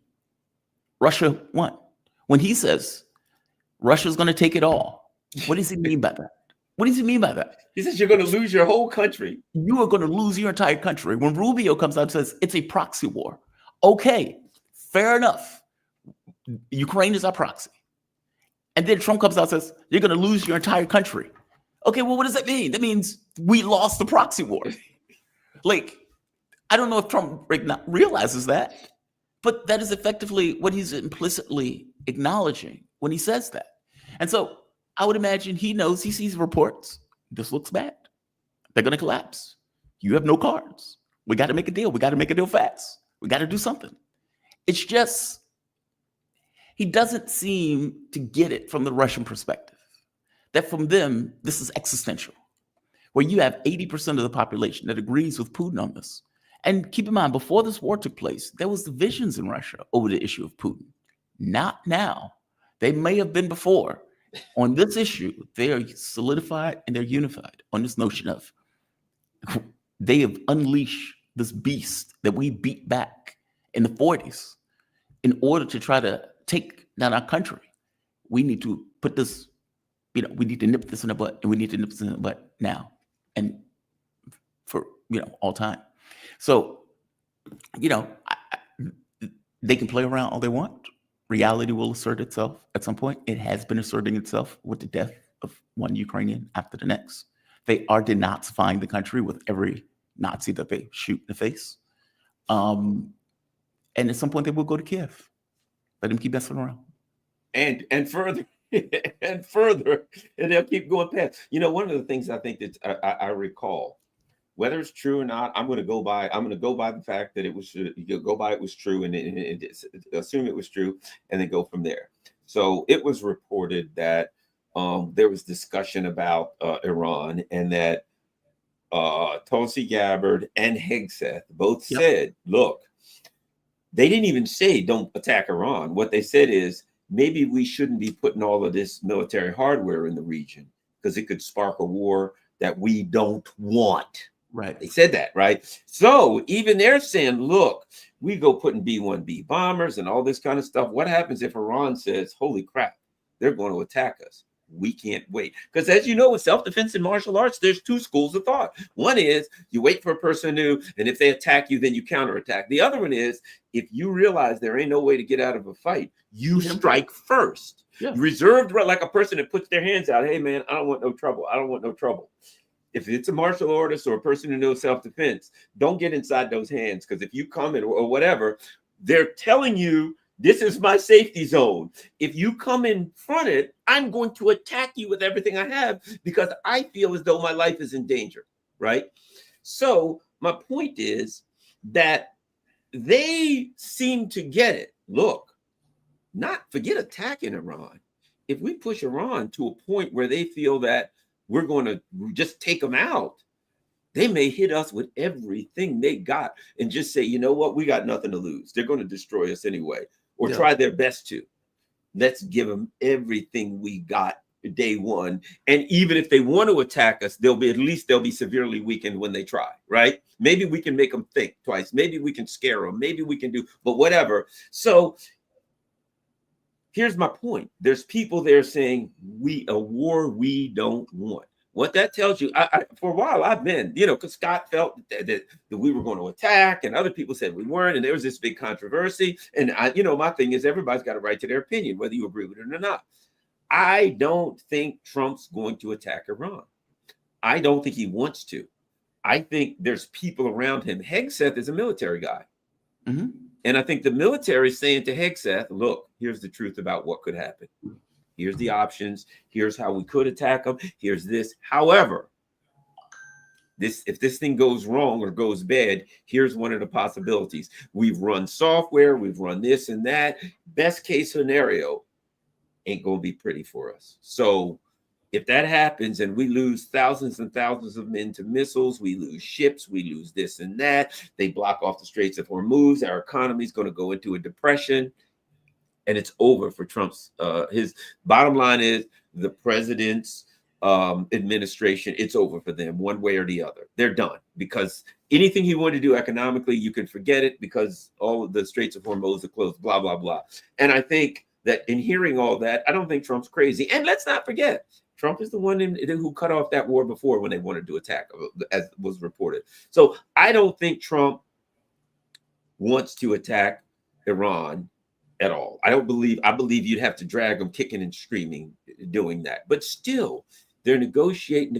Speaker 2: Russia won. When he says Russia's going to take it all, what does he mean by that? What does he mean by that?
Speaker 1: He says you're going to lose your whole country.
Speaker 2: You are going to lose your entire country. When Rubio comes out and says it's a proxy war, okay, fair enough. Ukraine is our proxy. And then Trump comes out and says, you're going to lose your entire country. Okay, well, what does that mean? That means we lost the proxy war. Like, I don't know if Trump realizes that, but that is effectively what he's implicitly acknowledging when he says that. And so I would imagine he knows, he sees reports. This looks bad. They're going to collapse. You have no cards. We got to make a deal. We got to make a deal fast. We got to do something. It's just, he doesn't seem to get it from the Russian perspective, that from them, this is existential, where you have 80% of the population that agrees with Putin on this. And keep in mind, before this war took place, there was divisions in Russia over the issue of Putin. Not now. They may have been before. On this issue, they are solidified and they're unified on this notion of they have unleashed this beast that we beat back in the 40s in order to try to take down our country. We need to put this, we need to nip this in the butt, and we need to nip this in the butt now and for, all time. So, they can play around all they want. Reality will assert itself at some point. It has been asserting itself with the death of one Ukrainian after the next. They are denazifying the country with every Nazi that they shoot in the face. And at some point they will go to Kiev. Let them keep messing around.
Speaker 1: And further, and further, and they'll keep going past. One of the things I think that I recall, whether it's true or not, I'm going to go by the fact that it was true, and assume it was true, and then go from there. So it was reported that there was discussion about Iran, and that Tulsi Gabbard and Hegseth both said, look, they didn't even say don't attack Iran. What they said is maybe we shouldn't be putting all of this military hardware in the region because it could spark a war that we don't want.
Speaker 2: Right.
Speaker 1: They said that, right? So even they're saying, look, we go putting B-1B bombers and all this kind of stuff. What happens if Iran says, holy crap, they're going to attack us? we can't wait. Because as you know, with self-defense and martial arts, there's two schools of thought. One is you wait for a person to, and if they attack you, then you counterattack. The other one is if you realize there ain't no way to get out of a fight, you strike first. Yeah. Reserved, like a person that puts their hands out. Hey, man, I don't want no trouble. I don't want no trouble. If it's a martial artist or a person who knows self-defense, don't get inside those hands, because if you come in or whatever, they're telling you, this is my safety zone. If you come in front of it, I'm going to attack you with everything I have because I feel as though my life is in danger, right? So my point is that they seem to get it. Look, not forget attacking Iran. If we push Iran to a point where they feel that we're going to just take them out, they may hit us with everything they got and just say, you know what, we got nothing to lose. They're going to destroy us anyway, or try their best to. Let's give them everything we got day one. And even if they want to attack us, they'll be severely weakened when they try, right? Maybe we can make them think twice. Maybe we can scare them. Maybe we can do, but whatever. So here's my point. There's people there saying a war we don't want. What that tells you, for a while I've been, because Scott felt that we were going to attack, and other people said we weren't, and there was this big controversy. And my thing is, everybody's got a right to their opinion, whether you agree with it or not. I don't think Trump's going to attack Iran. I don't think he wants to. I think there's people around him. Hegseth is a military guy. Mm-hmm. And I think the military is saying to Hegseth, look, here's the truth about what could happen. Here's the options. Here's how we could attack them. Here's this. However, if this thing goes wrong or goes bad, here's one of the possibilities. We've run software. We've run this and that. Best case scenario ain't going to be pretty for us. So if that happens and we lose thousands and thousands of men to missiles, we lose ships, we lose this and that, they block off the Straits of Hormuz, our economy is going to go into a depression. And it's over for Trump's, his bottom line is the president's administration, it's over for them one way or the other. They're done, because anything he wanted to do economically, you can forget it, because all of the Straits of Hormuz are closed, blah, blah, blah. And I think that in hearing all that, I don't think Trump's crazy. And let's not forget, Trump is the one who cut off that war before when they wanted to attack, as was reported. So I don't think Trump wants to attack Iran at all. I believe you'd have to drag them kicking and screaming doing that. But still, they're negotiation.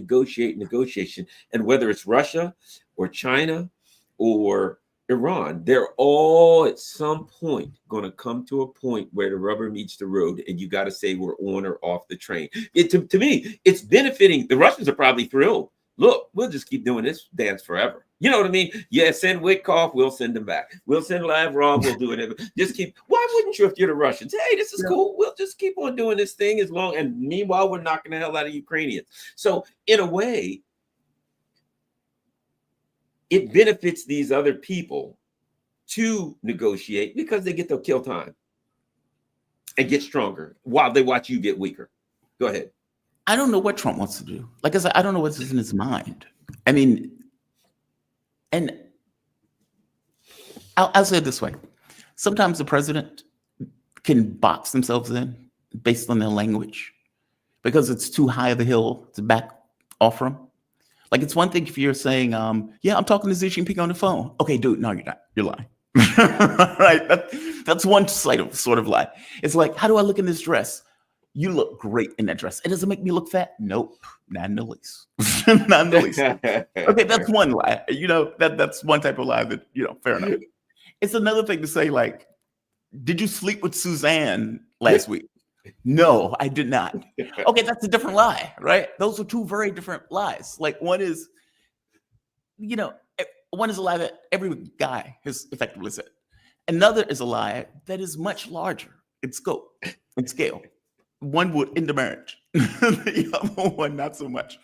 Speaker 1: And whether it's Russia or China or Iran, they're all at some point going to come to a point where the rubber meets the road, and you got to say we're on or off the train. To me, it's benefiting. The Russians are probably thrilled. Look, we'll just keep doing this dance forever. You know what I mean? Yeah, send Witkoff, we'll send them back. We'll send Lavrov, we'll do it. Just keep. Why wouldn't you if you're the Russians? Hey, this is cool. We'll just keep on doing this thing as long. And meanwhile, we're knocking the hell out of Ukrainians. So in a way, it benefits these other people to negotiate, because they get to kill time and get stronger while they watch you get weaker. Go ahead.
Speaker 2: I don't know what Trump wants to do. Like I said, I don't know what's in his mind. I mean, and I'll say it this way. Sometimes the president can box themselves in based on their language, because it's too high of a hill to back off from. Like, it's one thing if you're saying, yeah, I'm talking to Xi Jinping on the phone. Okay, dude, no, you're not. You're lying. Right? That's one sort of lie. It's like, how do I look in this dress? You look great in that dress. It doesn't make me look fat. Nope, not in the least. Not in the least. Okay, that's one lie. That's one type of lie that, fair enough. It's another thing to say, like, did you sleep with Suzanne last week? No, I did not. Okay, that's a different lie, right? Those are two very different lies. Like, one is a lie that every guy has effectively said. Another is a lie that is much larger in scope and scale. One would end the marriage. The other one, not so much.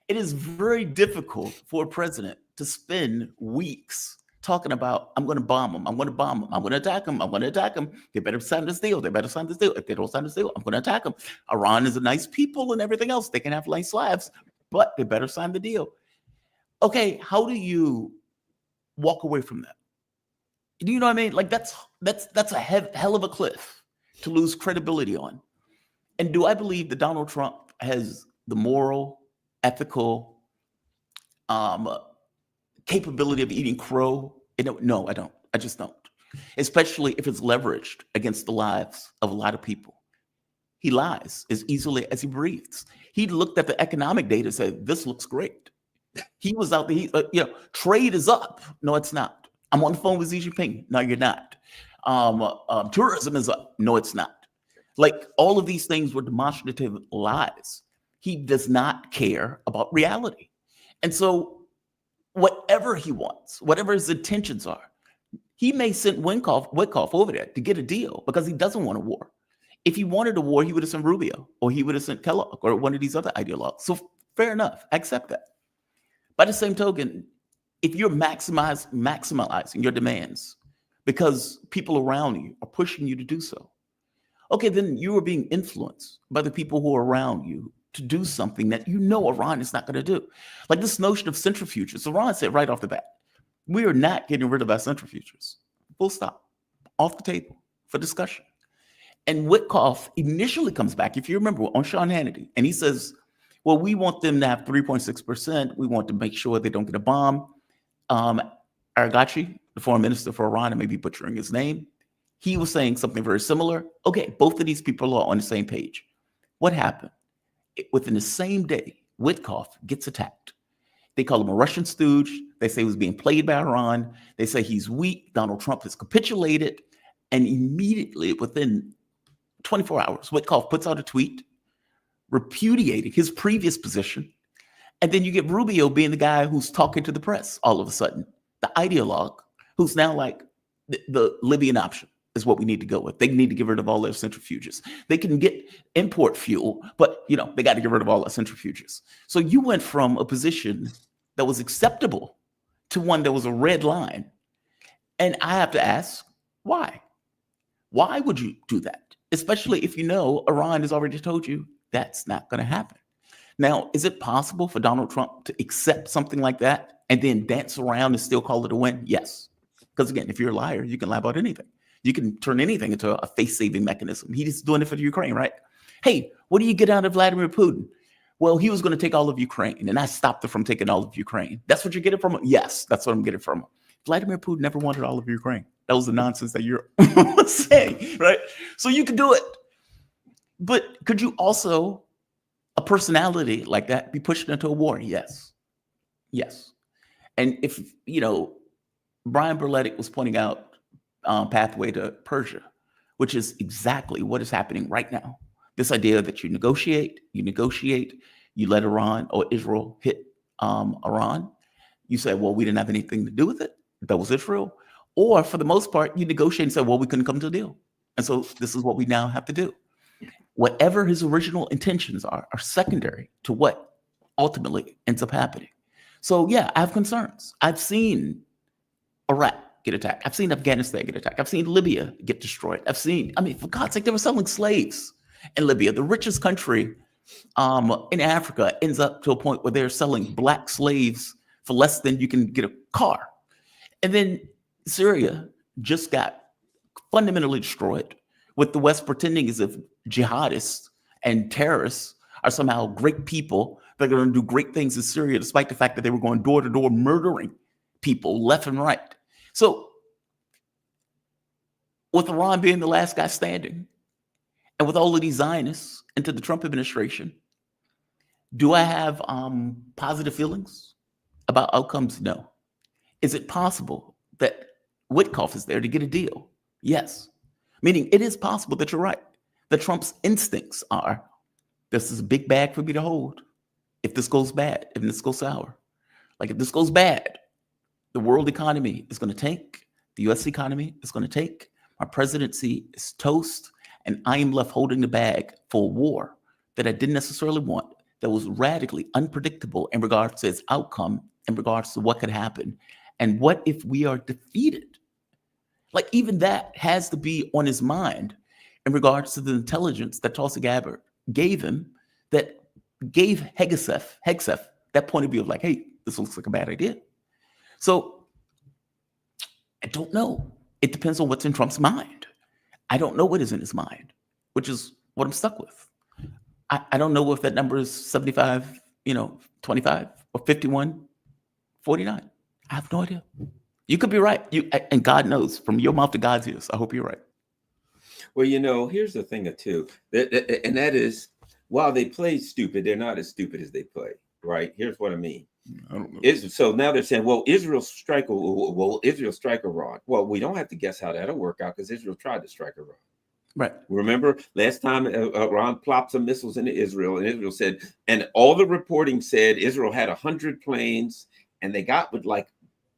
Speaker 2: It is very difficult for a president to spend weeks talking about, I'm going to bomb them. I'm going to bomb them. I'm going to attack them. I'm going to attack them. They better sign this deal. They better sign this deal. If they don't sign this deal, I'm going to attack them. Iran is a nice people and everything else. They can have nice lives, but they better sign the deal. Okay, how do you walk away from that? Do you know what I mean? Like, that's a hell of a cliff to lose credibility on. And do I believe that Donald Trump has the moral, ethical um, capability of eating crow? No, I don't. I just don't. Especially if it's leveraged against the lives of a lot of people. He lies as easily as he breathes. He looked at the economic data and said, this looks great. He was out there, trade is up. No, it's not. I'm on the phone with Xi Jinping. No, you're not. Tourism is up. No, it's not. Like, all of these things were demonstrative lies. He does not care about reality. And so whatever he wants, whatever his intentions are, he may send Witkoff over there to get a deal because he doesn't want a war. If he wanted a war, he would have sent Rubio, or he would have sent Kellogg, or one of these other ideologues. So fair enough, I accept that. By the same token, if you're maximizing your demands because people around you are pushing you to do so, okay, then you are being influenced by the people who are around you to do something that you know Iran is not going to do. Like this notion of centrifuges. Iran said right off the bat, we are not getting rid of our centrifuges. Full stop. Off the table for discussion. And Witkoff initially comes back, if you remember, on Sean Hannity, and he says, well, we want them to have 3.6%. We want to make sure they don't get a bomb. Arghachi, the foreign minister for Iran, I may be butchering his name, he was saying something very similar. Okay, both of these people are on the same page. What happened? Within the same day, Witkoff gets attacked. They call him a Russian stooge. They say he was being played by Iran. They say he's weak. Donald Trump has capitulated. And immediately, within 24 hours, Witkoff puts out a tweet repudiating his previous position. And then you get Rubio being the guy who's talking to the press all of a sudden, the ideologue, who's now like the Libyan option is what we need to go with. They need to get rid of all their centrifuges. They can get import fuel, but they got to get rid of all their centrifuges. So you went from a position that was acceptable to one that was a red line. And I have to ask, why? Why would you do that? Especially if Iran has already told you that's not going to happen. Now, is it possible for Donald Trump to accept something like that and then dance around and still call it a win? Yes. Because again, if you're a liar, you can lie about anything. You can turn anything into a face-saving mechanism. He's doing it for the Ukraine, right? Hey, what do you get out of Vladimir Putin? Well, he was going to take all of Ukraine, and I stopped him from taking all of Ukraine. That's what you're getting from him? Yes, that's what I'm getting from him. Vladimir Putin never wanted all of Ukraine. That was the nonsense that you're saying, right? So you can do it. But could you also, a personality like that, be pushed into a war? Yes. Yes. And if, Brian Berletic was pointing out pathway to Persia, which is exactly what is happening right now. This idea that you negotiate, you let Iran or Israel hit Iran. You say, well, we didn't have anything to do with it. That was Israel. Or for the most part, you negotiate and say, well, we couldn't come to a deal. And so this is what we now have to do. Whatever his original intentions are secondary to what ultimately ends up happening. So yeah, I have concerns. I've seen Iraq get attacked. I've seen Afghanistan get attacked. I've seen Libya get destroyed. For God's sake, they were selling slaves in Libya. The richest country in Africa ends up to a point where they're selling black slaves for less than you can get a car. And then Syria just got fundamentally destroyed, with the West pretending as if jihadists and terrorists are somehow great people that are going to do great things in Syria, despite the fact that they were going door to door murdering people left and right. So with Iran being the last guy standing, and with all of these Zionists into the Trump administration, do I have positive feelings about outcomes? No. Is it possible that Witkoff is there to get a deal? Yes. Meaning it is possible that you're right, that Trump's instincts are, this is a big bag for me to hold. If this goes bad, if this goes sour, like if this goes bad, the world economy is going to tank. The U.S. economy is going to tank. My presidency is toast. And I am left holding the bag for a war that I didn't necessarily want, that was radically unpredictable in regards to its outcome, in regards to what could happen. And what if we are defeated? Like even that has to be on his mind in regards to the intelligence that Tulsi Gabbard gave him, that gave Hegseth that point of view of like, hey, this looks like a bad idea. So I don't know. It depends on what's in Trump's mind. I don't know what is in his mind, which is what I'm stuck with. I don't know if that number is 75, 25 or 51, 49. I have no idea. You could be right. And God knows, from your mouth to God's ears. I hope you're right.
Speaker 1: Well, here's the thing too, and that is, while they play stupid, they're not as stupid as they play. Right? Here's what I mean.
Speaker 2: I don't know.
Speaker 1: So now they're saying, well, Israel strike Iran. Well, we don't have to guess how that'll work out because Israel tried to strike Iran.
Speaker 2: Right.
Speaker 1: Remember last time Iran plopped some missiles into Israel, and Israel said, and all the reporting said Israel had 100 planes, and they got with like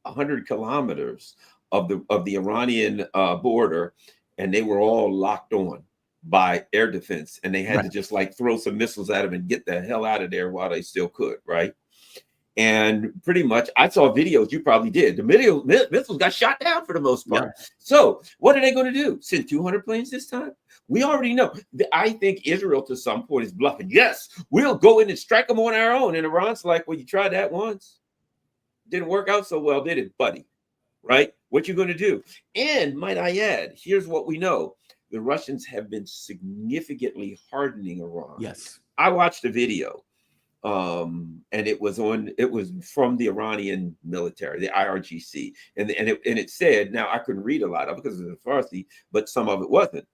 Speaker 1: 100 kilometers of the Iranian border, and they were all locked on by air defense, and they had to just like throw some missiles at them and get the hell out of there while they still could, right? And pretty much, I saw videos, you probably did. The missiles got shot down for the most part. Yeah. So what are they going to do? Send 200 planes this time? We already know. I think Israel to some point is bluffing. Yes, we'll go in and strike them on our own. And Iran's like, well, you tried that once. Didn't work out so well, did it, buddy? Right? What you going to do? And might I add, here's what we know. The Russians have been significantly hardening Iran.
Speaker 2: Yes.
Speaker 1: I watched a video. And it was from the Iranian military, the IRGC, and it said, now I couldn't read a lot of it because it was Farsi, but some of it wasn't.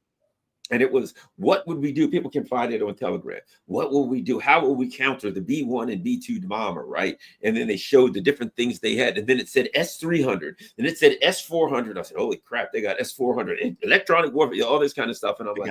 Speaker 1: And it was, what would we do? People can find it on Telegram. What will we do? How will we counter the B-1 and B-2 bomber, right? And then they showed the different things they had. And then it said S-300, and it said S-400. I said, holy crap, they got S-400, electronic warfare, all this kind of stuff. And I'm like,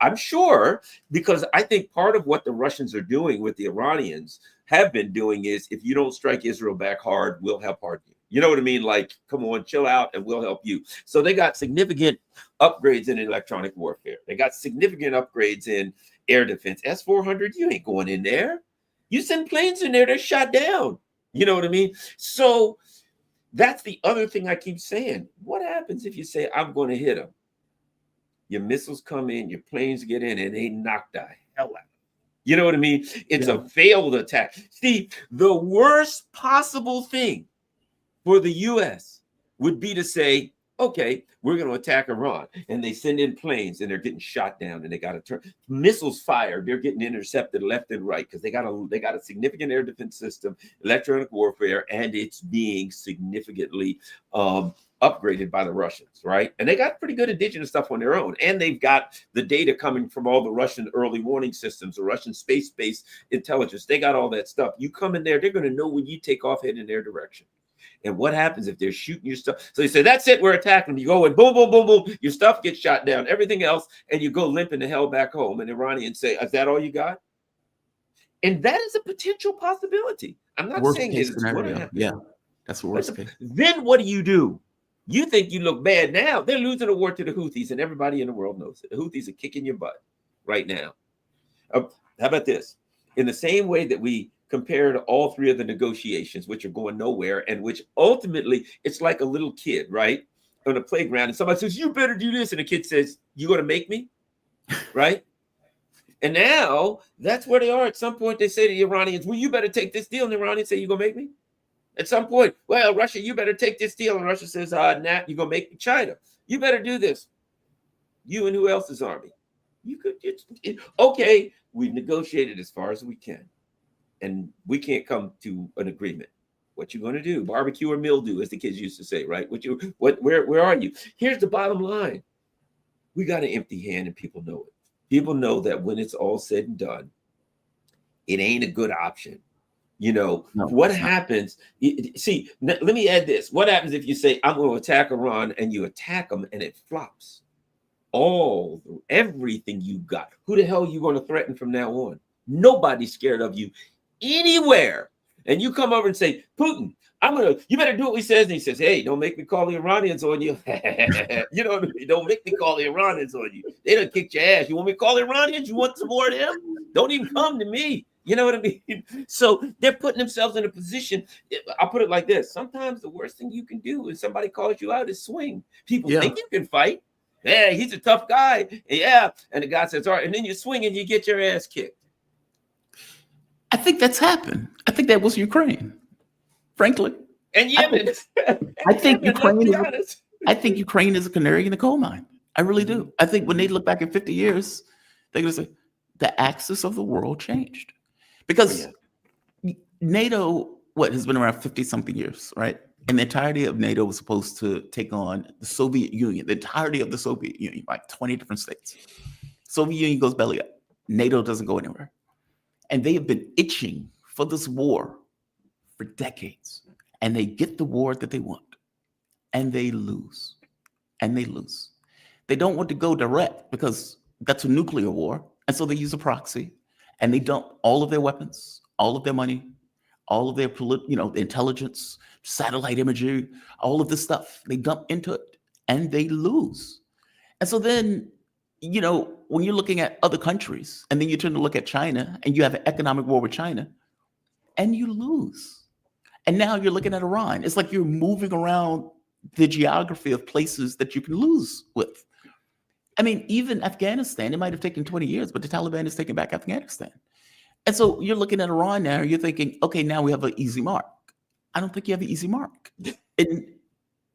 Speaker 1: I'm sure, because I think part of what the Russians are doing with the Iranians have been doing is, if you don't strike Israel back hard, we'll help harden you. You know what I mean? Like, come on, chill out and we'll help you. So they got significant upgrades in electronic warfare. They got significant upgrades in air defense. S-400, you ain't going in there. You send planes in there, they're shot down. You know what I mean? So that's the other thing I keep saying. What happens if you say, I'm going to hit them? Your missiles come in, your planes get in, and they knock the hell out. You know what I mean? It's a failed attack. See, the worst possible thing for the U.S. would be to say, okay, we're going to attack Iran. And they send in planes, and they're getting shot down, and they got to turn. Missiles fired, they're getting intercepted left and right because they got a significant air defense system, electronic warfare, and it's being significantly upgraded by the Russians, right? And they got pretty good indigenous stuff on their own. And they've got the data coming from all the Russian early warning systems, the Russian space-based intelligence. They got all that stuff. You come in there, they're going to know when you take off heading in their direction. And what happens if they're shooting your stuff? So they say, that's it, we're attacking. You go and boom, boom, boom, boom. Your stuff gets shot down, everything else, and you go limping the hell back home. And Iranians say, is that all you got? And that is a potential possibility. I'm not saying it's going to happen.
Speaker 2: Yeah, that's the worst case.
Speaker 1: Then what do? You think you look bad now. They're losing a war to the Houthis, and everybody in the world knows it. The Houthis are kicking your butt right now. How about this? In the same way that we compared all three of the negotiations, which are going nowhere, and which ultimately, it's like a little kid, right? On a playground, and somebody says, you better do this. And the kid says, you going to make me? Right? And now that's where they are. At some point, they say to the Iranians, well, you better take this deal. And the Iranians say, you going to make me? At some point, well, Russia, you better take this deal. And Russia says, nah, you're going to make me. China, you better do this. You and who else's army? You could, okay, we've negotiated as far as we can. And we can't come to an agreement. What you going to do? Barbecue or mildew, as the kids used to say, right? Where are you? Here's the bottom line. We got an empty hand, and people know it. People know that when it's all said and done, it ain't a good option. What happens? See, let me add this. What happens if you say, I'm going to attack Iran, and you attack them and it flops? Everything you got. Who the hell are you going to threaten from now on? Nobody's scared of you anywhere. And you come over and say, Putin, you better do what he says. And he says, hey, don't make me call the Iranians on you. You know what I mean? Don't make me call the Iranians on you. They done kicked your ass. You want me to call the Iranians? You want some more of them? Don't even come to me. You know what I mean? So they're putting themselves in a position. I'll put it like this. Sometimes the worst thing you can do when somebody calls you out is swing. People think you can fight. Hey, he's a tough guy. Yeah. And the guy says, all right. And then you swing and you get your ass kicked.
Speaker 2: I think that's happened. I think that was Ukraine, frankly.
Speaker 1: And Yemen.
Speaker 2: I think Ukraine is a canary in the coal mine. I really do. I think when they look back in 50 years, they're going to say, the axis of the world changed.
Speaker 1: Oh,
Speaker 2: Because
Speaker 1: yeah.
Speaker 2: NATO, has been around 50 something years, right? And the entirety of NATO was supposed to take on the Soviet Union, the entirety of the Soviet Union, like 20 different states. Soviet Union goes belly up. NATO doesn't go anywhere. And they have been itching for this war for decades. And they get the war that they want. And they lose. And they lose. They don't want to go direct because that's a nuclear war. And so they use a proxy. And they dump all of their weapons, all of their money, all of their intelligence, satellite imagery, all of this stuff. They dump into it and they lose. And so then, when you're looking at other countries and then you turn to look at China and you have an economic war with China and you lose. And now you're looking at Iran. It's like you're moving around the geography of places that you can lose with. I mean, even Afghanistan, it might have taken 20 years, but the Taliban is taking back Afghanistan. And so you're looking at Iran now, you're thinking, okay, now we have an easy mark. I don't think you have an easy mark. And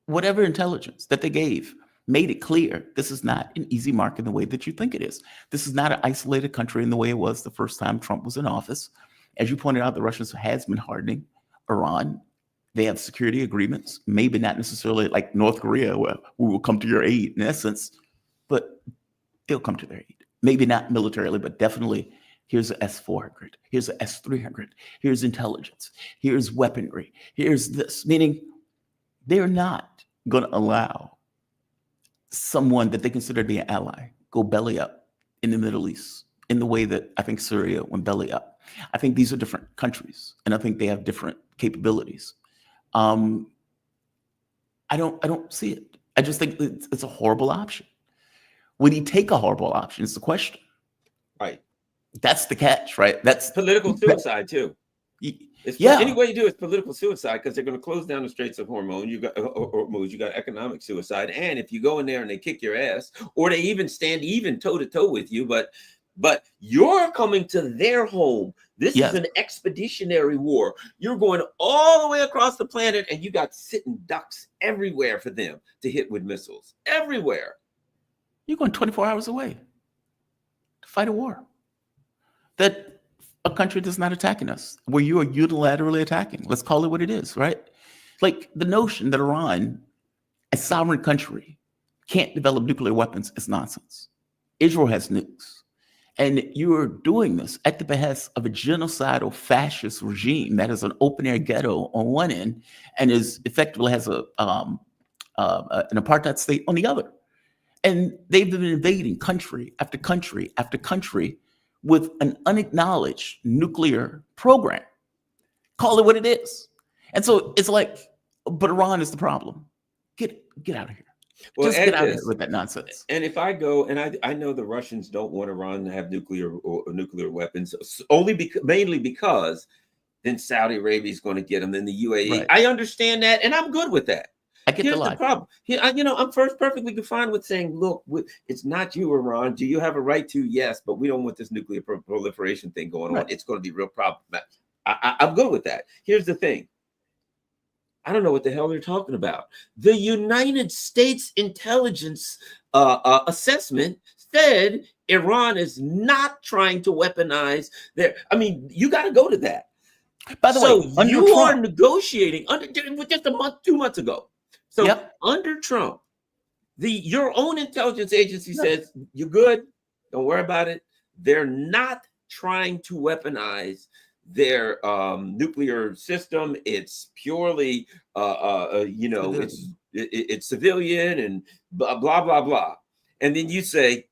Speaker 2: whatever intelligence that they gave made it clear this is not an easy mark in the way that you think it is. This is not an isolated country in the way it was the first time Trump was in office. As you pointed out, the Russians has been hardening Iran. They have security agreements, maybe not necessarily like North Korea, where we will come to your aid in essence, but they'll come to their aid. Maybe not militarily, but definitely here's an S-400, here's an S-300, here's intelligence, here's weaponry, here's this, meaning they're not going to allow someone that they consider to be an ally go belly up in the Middle East in the way that I think Syria went belly up. I think these are different countries, and I think they have different capabilities. I don't see it. I just think it's a horrible option. Would he take a horrible option is the question.
Speaker 1: Right.
Speaker 2: That's the catch, right? That's
Speaker 1: political suicide too. Any way you do it's political suicide because they're going to close down the Straits of Hormuz. You got economic suicide, and if you go in there and they kick your ass, or they even stand toe to toe with you, but you're coming to their home. This is an expeditionary war. You're going all the way across the planet, and you got sitting ducks everywhere for them to hit with missiles everywhere.
Speaker 2: You're going 24 hours away to fight a war that a country that's not attacking us, where you are unilaterally attacking. Let's call it what it is, right? Like the notion that Iran, a sovereign country, can't develop nuclear weapons is nonsense. Israel has nukes. And you are doing this at the behest of a genocidal fascist regime that is an open-air ghetto on one end and is effectively has an apartheid state on the other. And they've been invading country after country after country with an unacknowledged nuclear program. Call it what it is. And so it's like, but Iran is the problem. Get out of here.
Speaker 1: Well,
Speaker 2: just get out of here with that nonsense.
Speaker 1: And if I go, and I know the Russians don't want Iran to have nuclear weapons, mainly because then Saudi Arabia is going to get them, then the UAE. Right. I understand that, and I'm good with that. Here's the problem. I'm perfectly fine with saying, look, it's not you, Iran. Do you have a right to? Yes, but we don't want this nuclear proliferation thing going on. It's going to be real problem. I'm good with that. Here's the thing. I don't know what the hell they're talking about. The United States intelligence assessment said Iran is not trying to weaponize their. I mean, you got to go to that.
Speaker 2: By the way,
Speaker 1: you are negotiating just a month, 2 months ago. So under Trump, your own intelligence agency says you're good. Don't worry about it. They're not trying to weaponize their nuclear system. It's purely it's civilian and blah blah blah. And then you say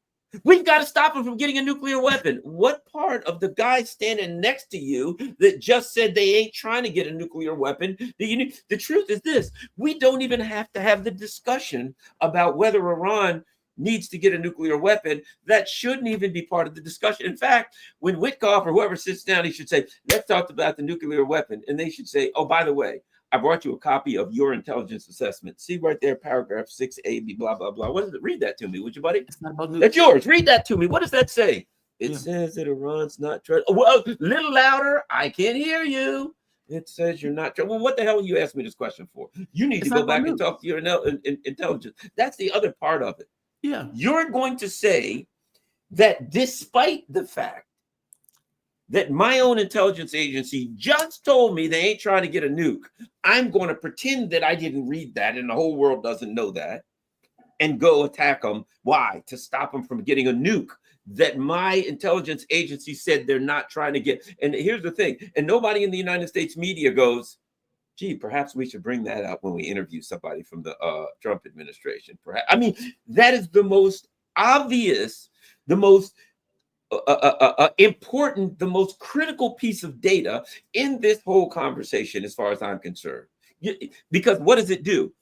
Speaker 1: we've got to stop them from getting a nuclear weapon. What part of the guy standing next to you that just said they ain't trying to get a nuclear weapon? The truth is this: we don't even have to have the discussion about whether Iran needs to get a nuclear weapon. That shouldn't even be part of the discussion. In fact, when Witkoff or whoever sits down, he should say, let's talk about the nuclear weapon. And they should say, oh, by the way, I brought you a copy of your intelligence assessment. See right there, paragraph 6A, blah, blah, blah. What is it? Read that to me, would you, buddy? It's not about That's yours. Read that to me. What does that say? It says that Iran's not trying. Well, a little louder. I can't hear you. It says you're not trying. Well, what the hell are you asking me this question for? You need to go back and talk to your intelligence. That's the other part of it.
Speaker 2: Yeah.
Speaker 1: You're going to say that despite the fact that my own intelligence agency just told me they ain't trying to get a nuke, I'm going to pretend that I didn't read that and the whole world doesn't know that and go attack them. Why? To stop them from getting a nuke that my intelligence agency said they're not trying to get. And here's the thing, and nobody in the United States media goes, gee, perhaps we should bring that up when we interview somebody from the Trump administration. Perhaps. I mean, that is the most obvious, the most important, the most critical piece of data in this whole conversation, as far as I'm concerned. Because what does it do?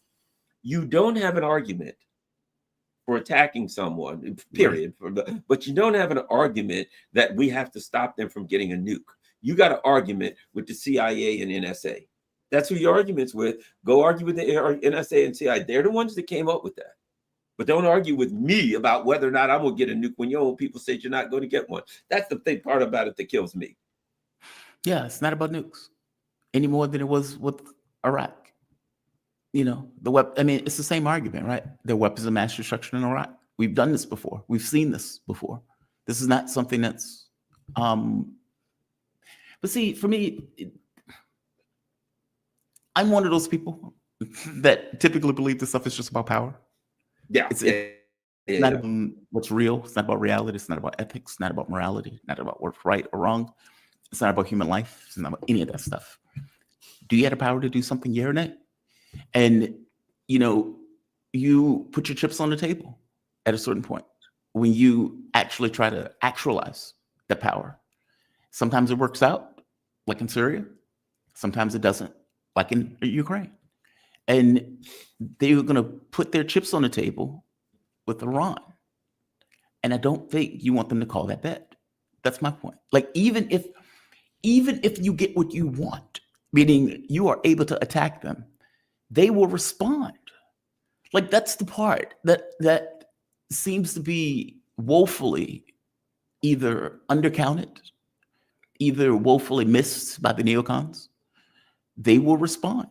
Speaker 1: You don't have an argument for attacking someone, period. Right. But you don't have an argument that we have to stop them from getting a nuke. You got an argument with the CIA and NSA. That's who your argument's with. Go argue with the NSA and CIA. They're the ones that came up with that. But don't argue with me about whether or not I'm going to get a nuke when your own people say you're not going to get one. That's the thing part about it that kills me.
Speaker 2: Yeah, it's not about nukes any more than it was with Iraq. You know, it's the same argument, right? There are weapons of mass destruction in Iraq. We've done this before. We've seen this before. This is not something that's, but see, for me, I'm one of those people that typically believe this stuff is just about power.
Speaker 1: Yeah.
Speaker 2: It's not about what's real. It's not about reality. It's not about ethics. It's not about morality. Not about what's right or wrong. It's not about human life. It's not about any of that stuff. Do you have the power to do something, yeah or nay? And, you know, you put your chips on the table at a certain point when you actually try to actualize the power. Sometimes it works out, like in Syria. Sometimes it doesn't, like in Ukraine. And they're going to put their chips on the table with Iran. And I don't think you want them to call that bet. That's my point. Like, even if you get what you want, meaning you are able to attack them, they will respond. Like, that's the part that seems to be woefully either undercounted, either woefully missed by the neocons. They will respond.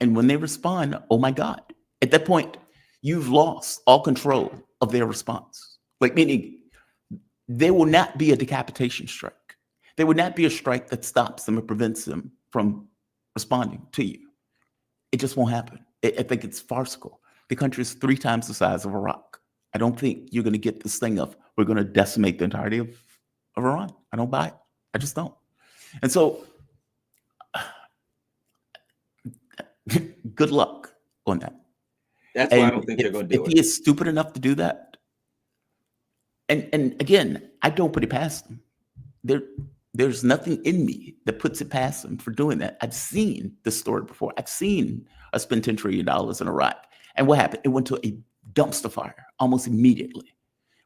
Speaker 2: And when they respond, oh my God, at that point, you've lost all control of their response. Like, meaning there will not be a decapitation strike. There would not be a strike that stops them or prevents them from responding to you. It just won't happen. I think it's farcical. The country is 3 times the size of Iraq. I don't think you're going to get this thing of we're going to decimate the entirety of Iran. I don't buy it. I just don't. And so good luck on that.
Speaker 1: That's why I don't think they're going to do it.
Speaker 2: If he is stupid enough to do that, and again, I don't put it past him. There's nothing in me that puts it past him for doing that. I've seen this story before. I've seen us spend $10 trillion in Iraq. And what happened? It went to a dumpster fire almost immediately,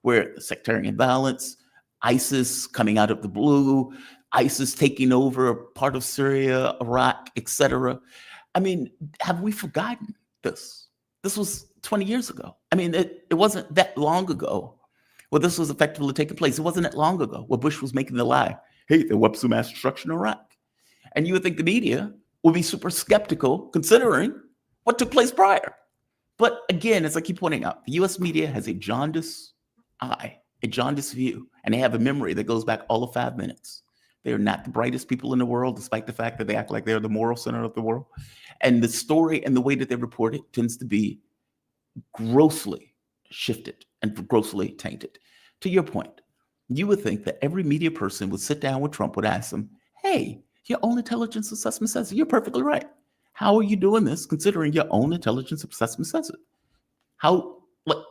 Speaker 2: where sectarian violence, ISIS coming out of the blue, ISIS taking over part of Syria, Iraq, etc. I mean, have we forgotten this? This was 20 years ago. I mean, it wasn't that long ago where this was effectively taking place. It wasn't that long ago where Bush was making the lie, hey, there are weapons of mass destruction in Iraq. And you would think the media would be super skeptical considering what took place prior. But again, as I keep pointing out, the US media has a jaundiced eye, a jaundiced view, and they have a memory that goes back all of 5 minutes. They are not the brightest people in the world, despite the fact that they act like they're the moral center of the world. And the story and the way that they report it tends to be grossly shifted and grossly tainted. To your point, you would think that every media person would sit down with Trump, would ask him, hey, your own intelligence assessment says it. You're perfectly right. How are you doing this considering your own intelligence assessment says it? How,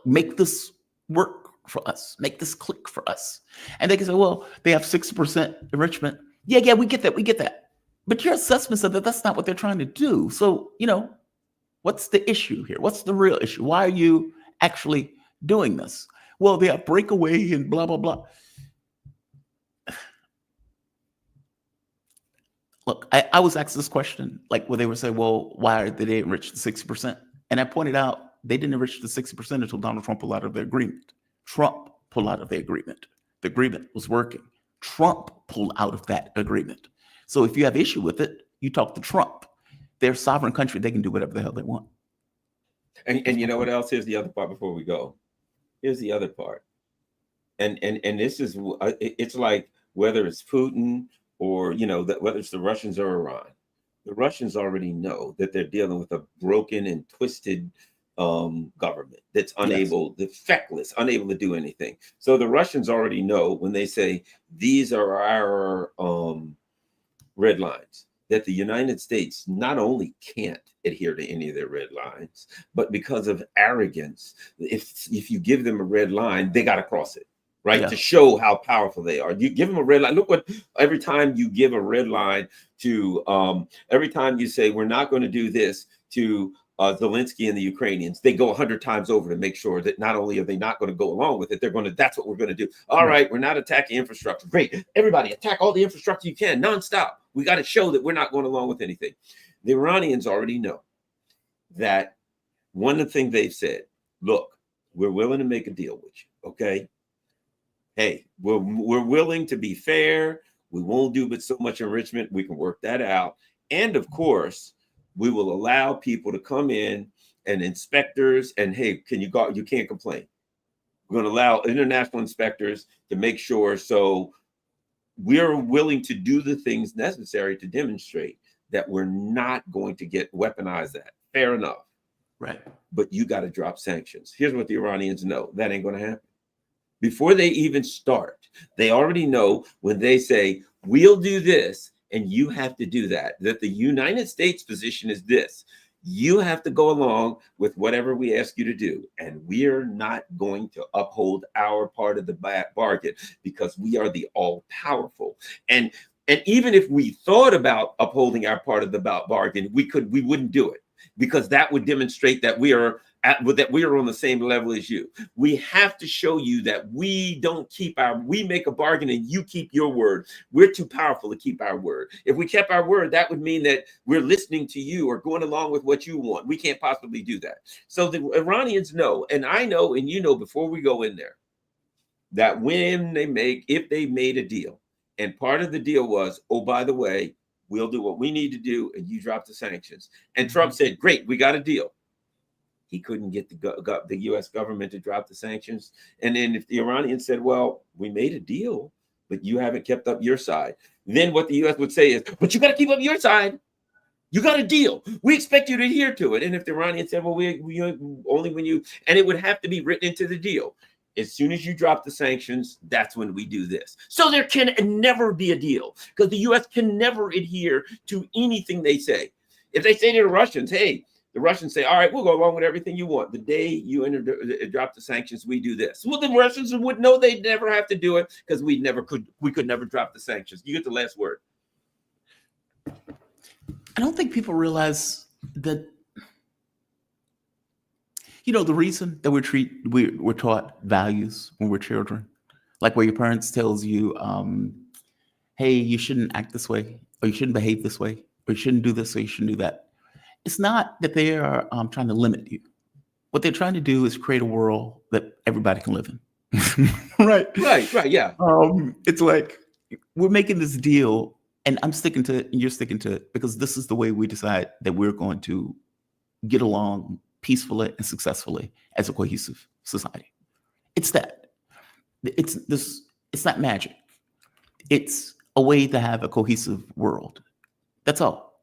Speaker 2: make this work for us, make this click for us. And they can say, well, they have 60% enrichment. Yeah, we get that. But your assessment said that that's not what they're trying to do. So, what's the issue here? What's the real issue? Why are you actually doing this? Well, they have breakaway and blah, blah, blah. Look, I was asked this question, like where they would say, well, why did they enrich the 60%? And I pointed out they didn't enrich the 60% until Donald Trump pulled out of the agreement. Trump pulled out of the agreement. The agreement was working. Trump pulled out of that agreement. So if you have issue with it, you talk to Trump. They're a sovereign country. They can do whatever the hell they want.
Speaker 1: And you know what else? Here's the other part before we go. Here's the other part. And this is it's like whether it's Putin or whether it's the Russians or Iran, the Russians already know that they're dealing with a broken and twisted government that's
Speaker 2: Yes.
Speaker 1: feckless, unable to do anything. So the Russians already know when they say these are our red lines, that the United States not only can't adhere to any of their red lines, but because of arrogance, if you give them a red line, they got to cross it, right?
Speaker 2: Yeah.
Speaker 1: To show how powerful they are. You give them a red line. Look what, every time you give a red line to, every time you say, we're not going to do this to Zelensky and the Ukrainians, they go 100 times over to make sure that not only are they not going to go along with it, they're going to, that's what we're going to do. All right, we're not attacking infrastructure. Great. Everybody attack all the infrastructure you can nonstop. We got to show that we're not going along with anything. The Iranians already know that one of the things they've said, look, we're willing to make a deal with you. Okay. Hey, we're willing to be fair. We won't do but so much enrichment. We can work that out. And of course, we will allow people to come in and inspectors, and hey, can you go? You can't complain. We're going to allow international inspectors to make sure. So we're willing to do the things necessary to demonstrate that we're not going to get weaponized. That fair enough.
Speaker 2: Right.
Speaker 1: But you got to drop sanctions. Here's what the Iranians know. That ain't going to happen. Before they even start, they already know when they say, we'll do this, and you have to do that the United States position is this. You have to go along with whatever we ask you to do. And we're not going to uphold our part of the bargain because we are the all powerful. And even if we thought about upholding our part of the bargain, we wouldn't do it because that would demonstrate that we are on the same level as you. We have to show you that we make a bargain and you keep your word. We're too powerful to keep our word. If we kept our word, that would mean that we're listening to you or going along with what you want. We can't possibly do that. So the Iranians know, and I know, and you know, before we go in there, that if they made a deal, and part of the deal was, oh, by the way, we'll do what we need to do and you drop the sanctions. And Trump said, great, we got a deal. He couldn't get the U.S. government to drop the sanctions. And then if the Iranians said, well, we made a deal, but you haven't kept up your side, then what the U.S. would say is, but you got to keep up your side. You got a deal. We expect you to adhere to it. And if the Iranians said, well, we only when you, and it would have to be written into the deal. As soon as you drop the sanctions, that's when we do this. So there can never be a deal because the U.S. can never adhere to anything they say. If they say to the Russians, hey, the Russians say, all right, we'll go along with everything you want. The day you drop the sanctions, we do this. Well, the Russians would know they'd never have to do it because we could never drop the sanctions. You get the last word.
Speaker 2: I don't think people realize that, the reason that we're taught values when we're children, like where your parents tells you, hey, you shouldn't act this way, or you shouldn't behave this way, or you shouldn't do this, or you shouldn't do that. It's not that they are trying to limit you. What they're trying to do is create a world that everybody can live in. Right,
Speaker 1: yeah.
Speaker 2: It's like we're making this deal, and I'm sticking to it, and you're sticking to it, because this is the way we decide that we're going to get along peacefully and successfully as a cohesive society. It's that. It's not magic. It's a way to have a cohesive world. That's all.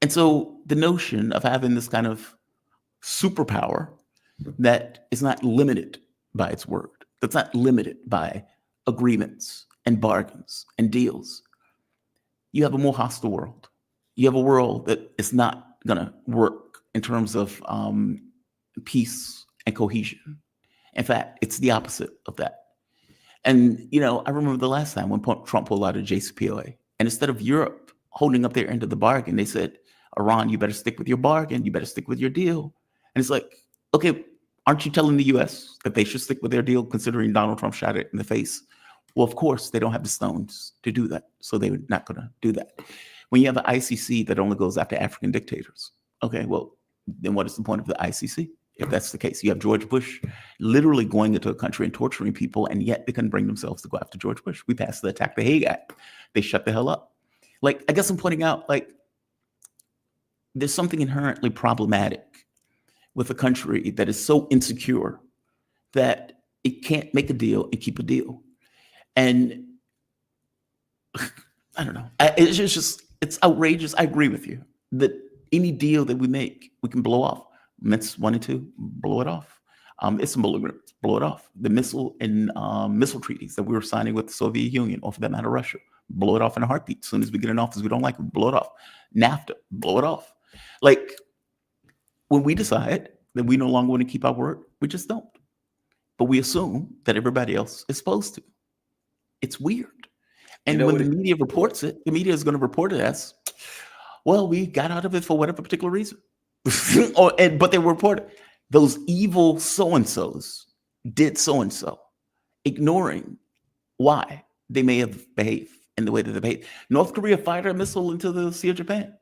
Speaker 2: And so the notion of having this kind of superpower that is not limited by its word, that's not limited by agreements and bargains and deals, you have a more hostile world. You have a world that is not going to work in terms of peace and cohesion. In fact, it's the opposite of that. And, I remember the last time when Trump pulled out of JCPOA, and instead of Europe holding up their end of the bargain, they said, Iran, you better stick with your bargain. You better stick with your deal. And it's like, okay, aren't you telling the U.S. that they should stick with their deal, considering Donald Trump shot it in the face? Well, of course, they don't have the stones to do that. So they're not going to do that. When you have an ICC that only goes after African dictators, okay, well, then what is the point of the ICC? If that's the case, you have George Bush literally going into a country and torturing people, and yet they couldn't bring themselves to go after George Bush. We passed the Attack the Hague Act. They shut the hell up. Like, I guess I'm pointing out, like, there's something inherently problematic with a country that is so insecure that It can't make a deal and keep a deal. And I don't know. It's outrageous. I agree with you that any deal that we make, we can blow off. Minsk 1 and 2, blow it off. Istanbul agreements, blow it off. The missile and missile treaties that we were signing with the Soviet Union, or for that matter, Russia, blow it off in a heartbeat. As soon as we get in office, we don't like it, blow it off. NAFTA, blow it off. Like, when we decide that we no longer want to keep our word, we just don't. But we assume that everybody else is supposed to. It's weird. And when the media reports it, the media is going to report it as, well, we got out of it for whatever particular reason. But they report those evil so-and-sos did so-and-so, ignoring why they may have behaved in the way that they behaved. North Korea fired a missile into the Sea of Japan,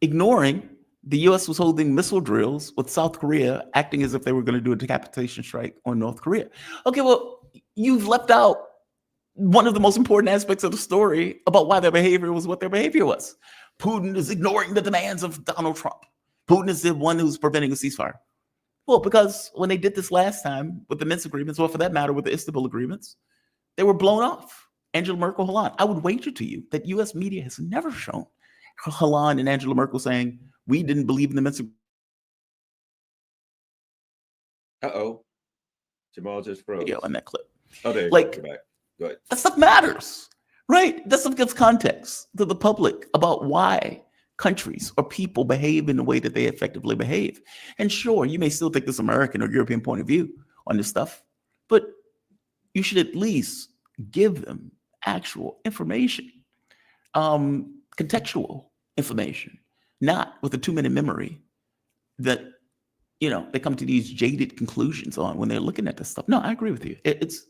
Speaker 2: ignoring the U.S. was holding missile drills with South Korea, acting as if they were going to do a decapitation strike on North Korea. Okay, well, you've left out one of the most important aspects of the story about why their behavior was what their behavior was. Putin is ignoring the demands of Donald Trump. Putin is the one who's preventing a ceasefire. Well, because when they did this last time with the Minsk agreements, or for that matter, with the Istanbul agreements, they were blown off. Angela Merkel, Hollande. I would wager to you that U.S. media has never shown Hollande and Angela Merkel saying, we didn't believe in the Minsk.
Speaker 1: Uh-oh. Jamal just froze.
Speaker 2: Video in that clip.
Speaker 1: Oh, there you
Speaker 2: like,
Speaker 1: go. Back. Go ahead.
Speaker 2: That stuff matters, right? That stuff gives context to the public about why countries or people behave in the way that they effectively behave. And sure, you may still take this American or European point of view on this stuff, but you should at least give them actual information, contextual information, not with a 2-minute memory that, they come to these jaded conclusions on when they're looking at this stuff. No, I agree with you. It's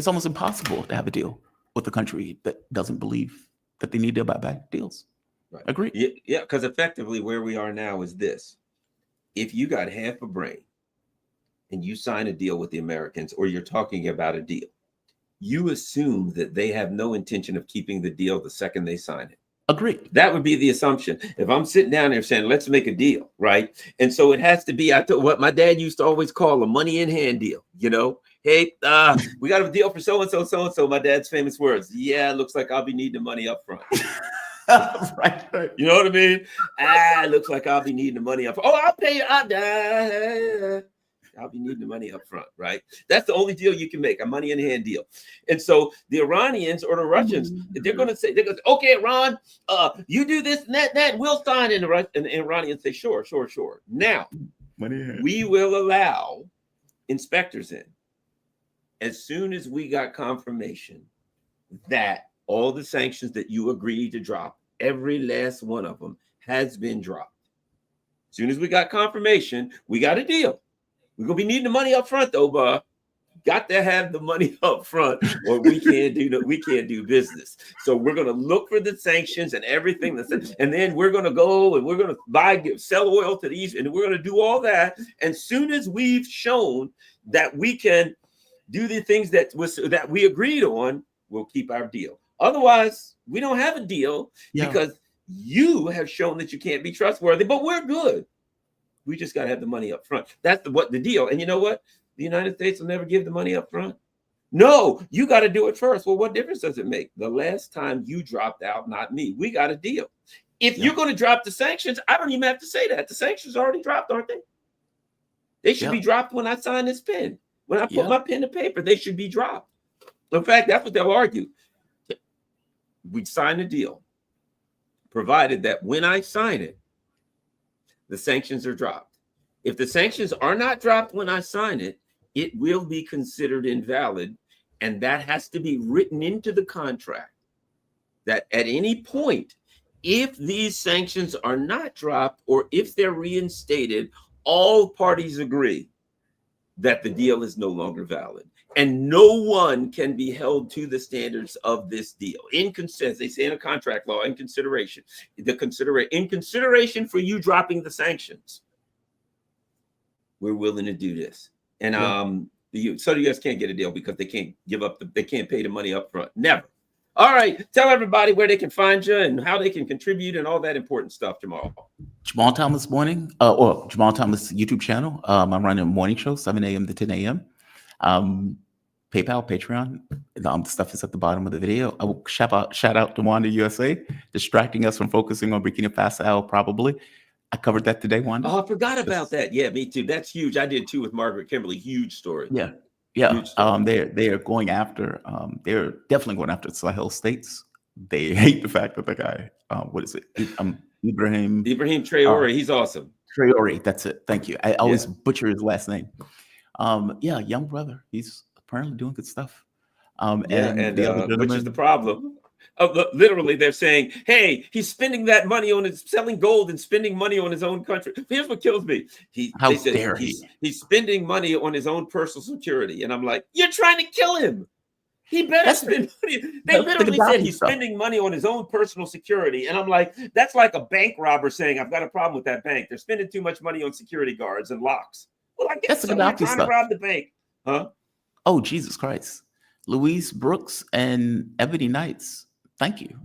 Speaker 2: almost impossible to have a deal with a country that doesn't believe that they need to abide by deals. Right. Agree.
Speaker 1: Yeah, because effectively where we are now is this. If you got half a brain and you sign a deal with the Americans, or you're talking about a deal, you assume that they have no intention of keeping the deal the second they sign it.
Speaker 2: Agreed.
Speaker 1: That would be the assumption. If I'm sitting down there saying, let's make a deal, right? And so it has to be, what my dad used to always call a money in hand deal, Hey, we got a deal for so-and-so, so-and-so. My dad's famous words. Yeah, looks like I'll be needing the money up front.
Speaker 2: Right.
Speaker 1: You know what I mean? Looks like I'll be needing the money up front. Oh, I'll pay you. I'll be needing the money up front, right? That's the only deal you can make, a money in hand deal. And so the Iranians or the Russians, they're going to say, okay, Iran, you do this and that, we'll sign. And the Iranians say, sure. Now, we will allow inspectors in as soon as we got confirmation that all the sanctions that you agreed to drop, every last one of them has been dropped. As soon as we got confirmation, we got a deal. We're going to be needing the money up front, though, but got to have the money up front or we can't do business. So we're going to look for the sanctions and everything. And then we're going to go and we're going to sell oil to these, and we're going to do all that. And soon as we've shown that we can do the things that we agreed on, we'll keep our deal. Otherwise, we don't have a deal because you have shown that you can't be trustworthy, but we're good. We just got to have the money up front. That's the deal. And you know what? The United States will never give the money up front. No, you got to do it first. Well, what difference does it make? The last time you dropped out, not me. We got a deal. If you're going to drop the sanctions, I don't even have to say that. The sanctions already dropped, aren't they? They should be dropped when I sign this pen. When I put my pen to paper, they should be dropped. In fact, that's what they'll argue. We sign a deal, provided that when I sign it, the sanctions are dropped. If the sanctions are not dropped when I sign it, it will be considered invalid. And that has to be written into the contract that at any point, if these sanctions are not dropped or if they're reinstated, all parties agree that the deal is no longer valid. And no one can be held to the standards of this deal. As they say in a contract law, in consideration for you dropping the sanctions, we're willing to do this. And the U.S. can't get a deal because they can't they can't pay the money up front. Never. All right. Tell everybody where they can find you and how they can contribute and all that important stuff tomorrow.
Speaker 2: Jamal Thomas Morning, or Jamal Thomas YouTube channel. I'm running a morning show, 7 a.m. to 10 a.m. PayPal, Patreon. The stuff is at the bottom of the video. I will shout out to Wanda USA, distracting us from focusing on Burkina Faso. Probably, I covered that today, Wanda.
Speaker 1: Oh, I forgot about that. Yeah, me too. That's huge. I did too with Margaret Kimberly. Huge story.
Speaker 2: Yeah.
Speaker 1: Huge story.
Speaker 2: They're going after. They're definitely going after Sahel states. They hate the fact that the guy, what is it? Ibrahim
Speaker 1: Traore. He's awesome.
Speaker 2: Traore. That's it. Thank you. I always butcher his last name. Young brother. He's apparently doing good stuff.
Speaker 1: And the other gentleman, which is the problem. Literally, they're saying, "Hey, he's spending that money on selling gold and spending money on his own country." Here's what kills me: he's spending money on his own personal security, and I'm like, "You're trying to kill him. He better spend money." They literally said he's spending money on his own personal security, and I'm like, "That's like a bank robber saying, I've got a problem with that bank. They're spending too much money on security guards and locks." Well, I guess someone trying to rob the bank, huh?
Speaker 2: Oh, Jesus Christ! Louise Brooks and Ebony Knights. Thank you.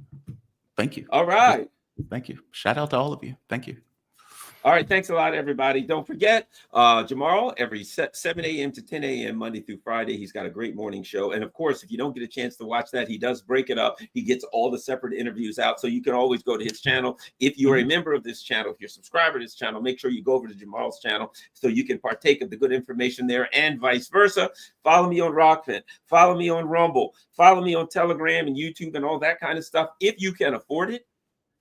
Speaker 1: All right.
Speaker 2: Thank you. Shout out to all of you. Thank you.
Speaker 1: All right. Thanks a lot, everybody. Don't forget, Jamarl, every 7 a.m. to 10 a.m. Monday through Friday. He's got a great morning show. And of course, if you don't get a chance to watch that, he does break it up. He gets all the separate interviews out. So you can always go to his channel. If you're a member of this channel, if you're a subscriber to this channel, make sure you go over to Jamarl's channel so you can partake of the good information there and vice versa. Follow me on Rockfin. Follow me on Rumble. Follow me on Telegram and YouTube and all that kind of stuff. If you can afford it,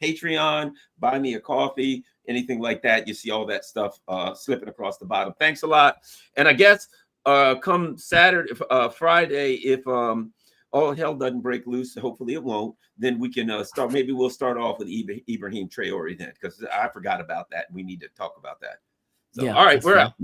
Speaker 1: Patreon, buy me a coffee, anything like that. You see all that stuff slipping across the bottom. Thanks a lot. And I guess come Saturday, Friday, if all hell doesn't break loose, hopefully it won't, then we can start. Maybe we'll start off with Ibrahim Traore then, because I forgot about that. We need to talk about that. So, all right, we're out.